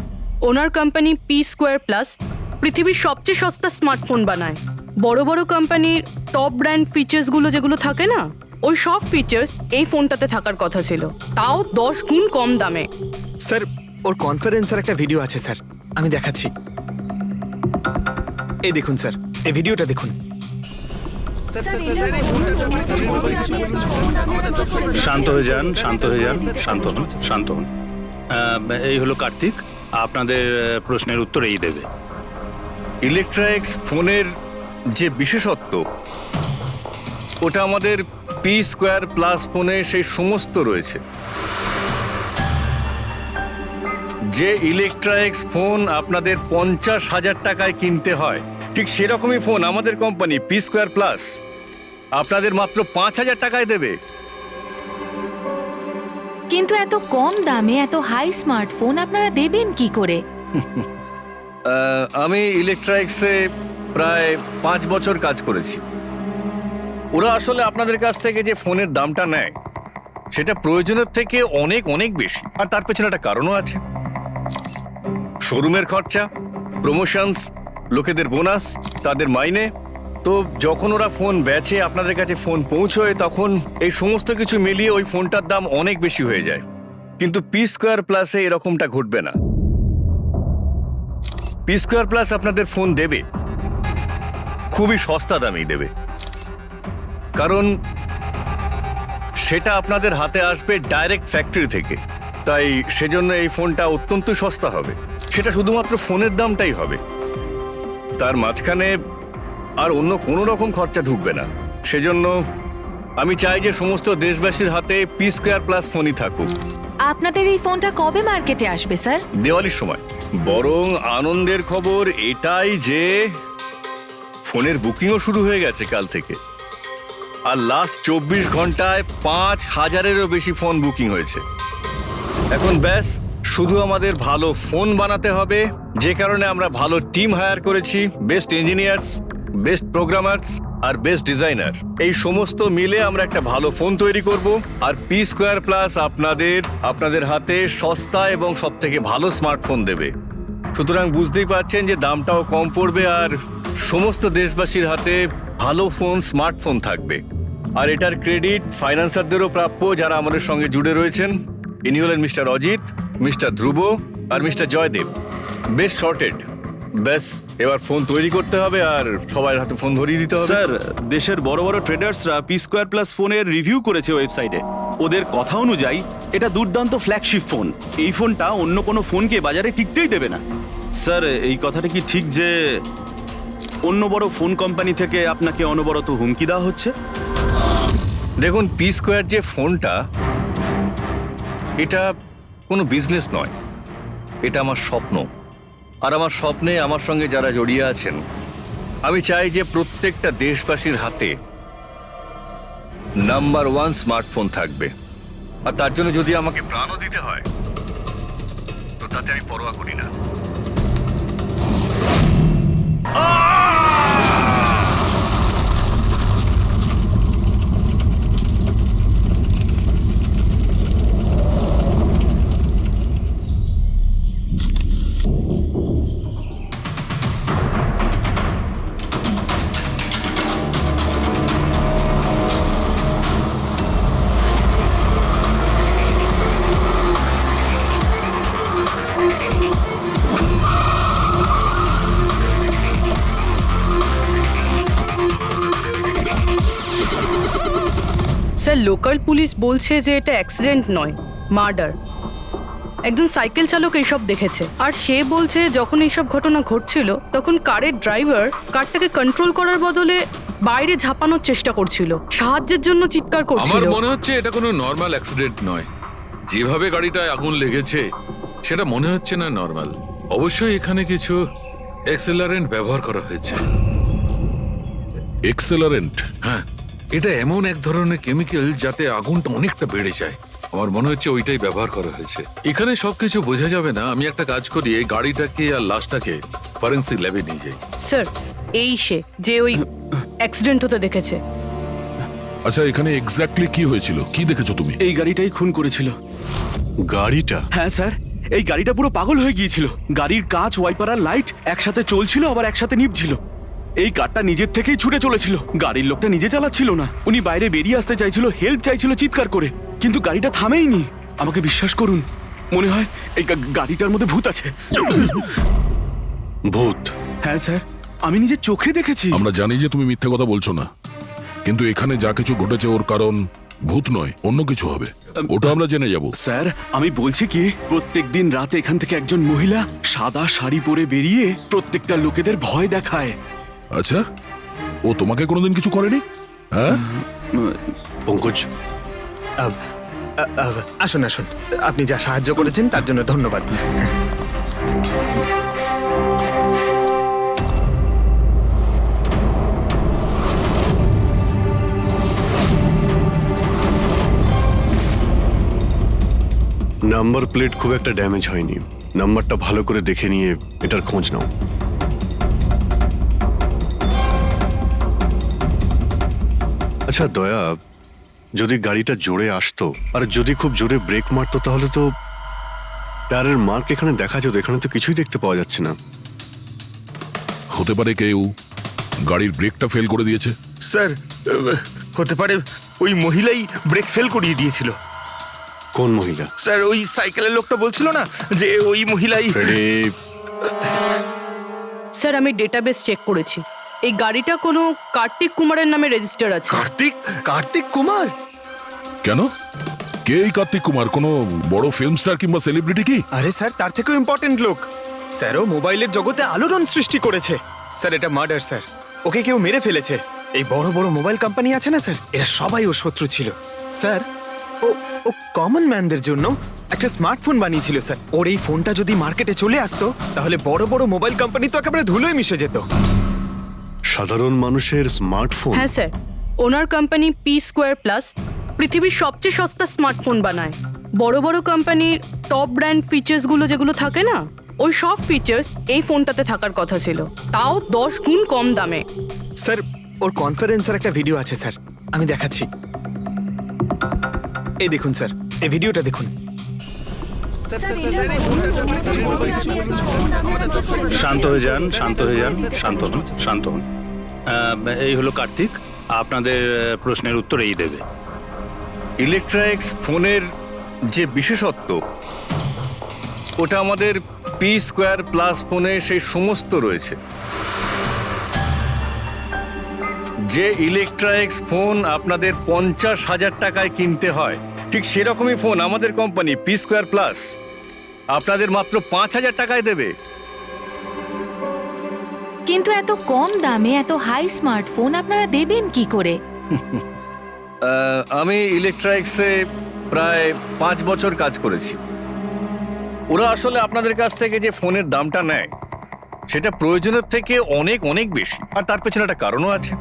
ওনার কোম্পানি P2+ পৃথিবীর সবচেয়ে সস্তা স্মার্টফোন বানায়। বড় বড় কোম্পানির টপ ব্র্যান্ড ফিচার্সগুলো যেগুলো থাকে না, ওই সব ফিচার্স এই ফোনটাতে থাকার কথা ছিল, তাও 10 গুণ কম দামে। স্যার, ওর কনফারেন্সের একটা ভিডিও আছে স্যার, আমি দেখাচ্ছি। এই দেখুন স্যার, এই ভিডিওটা দেখুন। শান্ত হয়ে যান, শান্ত হয়ে যান, শান্ত হন, শান্ত হন। এই হলো কার্তিক, আপনাদের প্রশ্নের উত্তর এই দেবে। ইলেকট্রনিক্স ফোনের যে বিশেষত্ব, ওটা আমাদের P2+ ফোনে সেই সমস্ত রয়েছে। যে ইলেকট্রনিক্স ফোন আপনাদের 50,000 টাকায় কিনতে হয়, ঠিক সেরকমই ফোন আমাদের কোম্পানি P2+ আপনাদের মাত্র 5,000 টাকায় দেবে। কিন্তু এত কম দামে এত হাই স্মার্টফোন আপনারা দেবেন কি করে? আমি ইলেকট্রনিক্সে প্রায় 5 বছর কাজ করেছি। ওরা আসলে আপনাদের কাছ থেকে যে ফোনের দামটা নেয় সেটা প্রয়োজনের থেকে অনেক অনেক বেশি, আর তার পেছনে একটা কারণও আছে। শোরুমের খরচা, প্রমোশনস, লোকেদের বোনাস, তাদের মাইনে। তো যখন ওরা ফোন বেচে, আপনাদের কাছে ফোন পৌঁছয়, তখন এই সমস্ত কিছু মিলিয়ে ওই ফোনটার দাম অনেক বেশি হয়ে যায়। কিন্তু P2+ এরকমটা ঘটবে না। P2+ আপনাদের ফোন দেবে, খুবই সস্তা দামেই দেবে, কারণ সেটা আপনাদের হাতে আসবে ডাইরেক্ট ফ্যাক্টরি থেকে। তাই সেজন্য এই ফোনটা অত্যন্ত সস্তা হবে। সেটা শুধুমাত্র ফোনের দামটাই হবে, তার মাঝখানে আর অন্য কোনো রকম খরচা ঢুকবে না। সেজন্য আমি চাই যে সমস্ত দেশবাসীর হাতে P2+ ফোনই থাকুক। আপনাদের এই ফোনটা কবে মার্কেটে আসবে স্যার? দিওয়ালির সময়। বরং আনন্দের খবর এটাই যে ফোনের বুকিংও শুরু হয়ে গেছে কাল থেকে। আর লাস্ট 24 ঘন্টায় 5,000-এরও বেশি ফোন বুকিং হয়েছে। এখন ব্যাস শুধু আমাদের ভালো ফোন বানাতে হবে, যে কারণে আমরা ভালো টিম হায়ার করেছি। বেস্ট ইঞ্জিনিয়ার্স, বেস্ট প্রোগ্রামার্স আর বেস্ট ডিজাইনার, এই সমস্ত মিলে আমরা একটা ভালো ফোন তৈরি করব। আর P2+ আপনাদের হাতে সস্তা এবং সবথেকে ভালো স্মার্টফোন দেবে। সুতরাং বুঝতেই পারছেন যে দামটাও কম পড়বে আর সমস্ত দেশবাসীর হাতে ভালো ফোন, স্মার্টফোন থাকবে। আর এটার ক্রেডিট ফাইন্যান্সারদেরও প্রাপ্য, যারা আমাদের সঙ্গে জুড়ে রয়েছেন। ইনি হলেন মিস্টার অজিত, মিস্টার ধ্রুব আর মিস্টার জয়দেব। বেশ শর্টেড। ব্যাস এবার ফোন তৈরি করতে হবে আর সবার হাতে ফোন ধরিয়ে দিতে হবে। স্যার, দেশের বড় বড় ট্রেডার্সরা P2+ ফোনের রিভিউ করেছে ওয়েবসাইটে। ওদের কথা অনুযায়ী এটা দুর্দান্ত ফ্ল্যাগশিপ ফোন। এই ফোনটা অন্য কোনো ফোনকে বাজারে টিকতেই দেবে না। স্যার, এই কথাটা কি ঠিক যে অন্য বড় ফোন কোম্পানি থেকে আপনাকে অনবরত হুমকি দেওয়া হচ্ছে? দেখুন, পি স্কোয়ার যে ফোনটা, এটা কোনো বিজনেস নয়, এটা আমার স্বপ্ন। আর আমার স্বপ্নে আমার সঙ্গে যারা জড়িয়ে আছেন, আমি চাই যে প্রত্যেকটা দেশবাসীর হাতে নাম্বার 1 স্মার্টফোন থাকবে। আর তার জন্য যদি আমাকে প্রাণও দিতে হয়, তো তাতে আমি পরোয়া করি না। স্যার, লোকাল পুলিশ বলছে যে এটা অ্যাক্সিডেন্ট নয়, মার্ডার। একজন সাইকেল চালক এইসব দেখেছে, আর সে বলছে যখন এইসব ঘটনা ঘটছিল তখন কারের ড্রাইভার কারটাকে কন্ট্রোল করার বদলে বাইরে ঝাঁপানোর চেষ্টা করছিল, সাহায্যের জন্য চিৎকার আমার করছিল। মনে হচ্ছে এটা কোনো নর্মাল অ্যাক্সিডেন্ট নয়। যেভাবে গাড়িটায় আগুন লেগেছে সেটা মনে হচ্ছে না নর্মাল। অবশ্যই এখানে কিছু এক্সেলারেন্ট ব্যবহার করা হয়েছে। এক্সেলারেন্ট? হ্যাঁ, এটা এমন এক ধরনের কেমিক্যাল যাতে আগুনটা অনেকটা বেড়ে যায়। আমার মনে হচ্ছে ওইটাই ব্যবহার করা হয়েছে। এখানে সবকিছু বোঝা যাবে না। আমি একটা কাজ করি, এই গাড়িটাকে আর লাশটাকে ফরেন্সিক ল্যাবে নিয়ে যাই। স্যার, এই সে যে ওই অ্যাক্সিডেন্ট হতে দেখেছে। আচ্ছা, এখানে এক্স্যাক্টলি কি হয়েছিল? কি দেখেছো তুমি? এই গাড়িটাই খুন করেছিল। গাড়িটা? হ্যাঁ স্যার, এই গাড়িটা পুরো পাগল হয়ে গিয়েছিল। গাড়ির কাঁচ, ওয়াইপার আর লাইট একসাথে চলছিল, আবার একসাথে নিভছিল। এই কারটা নিজের থেকেই ছুটে চলেছিল। গাড়ির লোকটা নিজে চালাচ্ছিল না, উনি বাইরে বেরিয়ে আসতে চাইছিল, হেল্প চাইছিল চিৎকার করে, কিন্তু গাড়িটা থামেইনি। আমাকে বিশ্বাস করুন, মনে হয় এই গাড়িটার মধ্যে ভূত আছে। ভূত? হ্যাঁ স্যার, আমি নিজের চোখে দেখেছি। আমরা জানি যে তুমি মিথ্যে কথা বলছো না, কিন্তু এখানে যা কিছু ঘটেছে ওর কারণ ভূত নয়, অন্য কিছু হবে। ওটা আমরা জেনে যাব। স্যার, আমি বলছি কি, প্রত্যেকদিন রাতে এখান থেকে একজন মহিলা সাদা শাড়ি পরে বেরিয়ে প্রত্যেকটা লোকেদের ভয় দেখায়। আচ্ছা, ও তোমাকে কোনোদিন কিছু করেনি? হ্যাঁ পঙ্কজ, আসুন আসুন, আপনি যা সাহায্য করেছেন তার জন্য ধন্যবাদ। নাম্বার প্লেট খুব একটা ড্যামেজ হয়নি। নাম্বারটা ভালো করে দেখে নিয়ে এটার খোঁজ নাও। আচ্ছা দয়া, যদি গাড়িটা জোরে আসতো আর যদি খুব জোরে ব্রেক মারতো তাহলে তো টায়ারের মার্ক এখানে দেখা যেত। এখানে তো কিছুই দেখতে পাওয়া যাচ্ছে না। হতে পারে কেউ গাড়ির ব্রেকটা ফেল করে দিয়েছে। স্যার, হতে পারে ওই মহিলাই ব্রেক ফেল করিয়ে দিয়েছিল। কোন মহিলা? স্যার, ওই সাইকেলের লোকটা বলছিল না যে ওই মহিলাই। স্যার, আমি ডেটাবেস চেক করেছি, এই গাড়িটা কোনো কার্তিক কুমারের নামে রেজিস্টার আছে। কার্তিক কুমার? কেন? কে এই কার্তিক কুমার? কোনো বড় ফিল্ম স্টার কিংবা সেলিব্রিটি কি? আরে স্যার, তার থেকেও ইম্পর্টেন্ট লোক। স্যারও মোবাইলের জগতে আলোড়ন সৃষ্টি করেছে। স্যার, এটা মার্ডার স্যার, ওকে কেউ মেরে ফেলেছে। এই বড় বড় মোবাইল কোম্পানি আছে না স্যার, এরা সবাই ওর শত্রু ছিল স্যার। ও কমন ম্যানদের জন্য একটা স্মার্টফোন বানিয়েছিল স্যার। ওর এই ফোনটা যদি মার্কেটে চলে আসতো তাহলে বড় বড় মোবাইল কোম্পানি তো একেবারে ধুলোয় মিশে যেত। সাধারণ মানুষের স্মার্টফোন? হ্যাঁ স্যার, ওনার কোম্পানি পি স্কোয়ার প্লাস পৃথিবীর সবচেয়ে সস্তা স্মার্টফোন বানায়। বড় বড় কোম্পানির টপ ব্র্যান্ড ফিচার্সগুলো যেগুলো থাকে না, ওই সব ফিচার্স এই ফোনটাতে থাকার কথা ছিল, তাও 10 গুণ কম দামে। স্যার, ওর কনফারেন্সের একটা ভিডিও আছে স্যার, আমি দেখাচ্ছি। এই দেখুন স্যার, এই ভিডিওটা দেখুন। শান্ত হয়ে যান, শান্ত হয়ে যান, শান্ত হন, শান্ত হন। এই হলো কার্তিক, আপনাদের প্রশ্নের উত্তর এই দেবে। ইলেকট্রনিক্স ফোনের যে বিশেষত্ব, ওটা আমাদের পি স্কোয়ার প্লাস ফোনে সেই সমস্ত রয়েছে। যে ইলেকট্রনিক্স ফোন আপনাদের 50,000 টাকায় কিনতে হয়, ঠিক সেরকমই ফোন আমাদের কোম্পানি পি স্কোয়ার প্লাস আপনাদের মাত্র 5,000 টাকায় দেবে। কিন্তু এত কম দামে এত হাই স্মার্টফোন আপনারা দেবেন কি করে? আমি ইলেকট্রনিক্সে প্রায় 5 বছর কাজ করেছি। ওরা আসলে আপনাদের কাছ থেকে যে ফোনের দামটা নেয় সেটা প্রয়োজনের থেকে অনেক অনেক বেশি, আর তার পেছনে একটা কারণও আছে।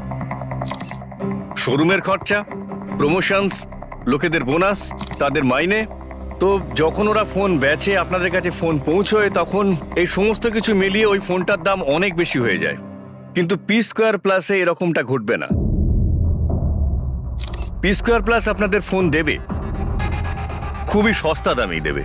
শোরুমের খরচা, প্রমোশনস, লোকেদের বোনাস, তাদের মাইনে। তো যখন ওরা ফোন বেচে আপনাদের কাছে ফোন পৌঁছয় তখন এই সমস্ত কিছু মিলিয়ে ওই ফোনটার দাম অনেক বেশি হয়ে যায়। কিন্তু পি স্কোয়ার প্লাসে এরকমটা ঘটবে না। পি স্কোয়ার প্লাস আপনাদের ফোন দেবে, খুবই সস্তা দামেই দেবে।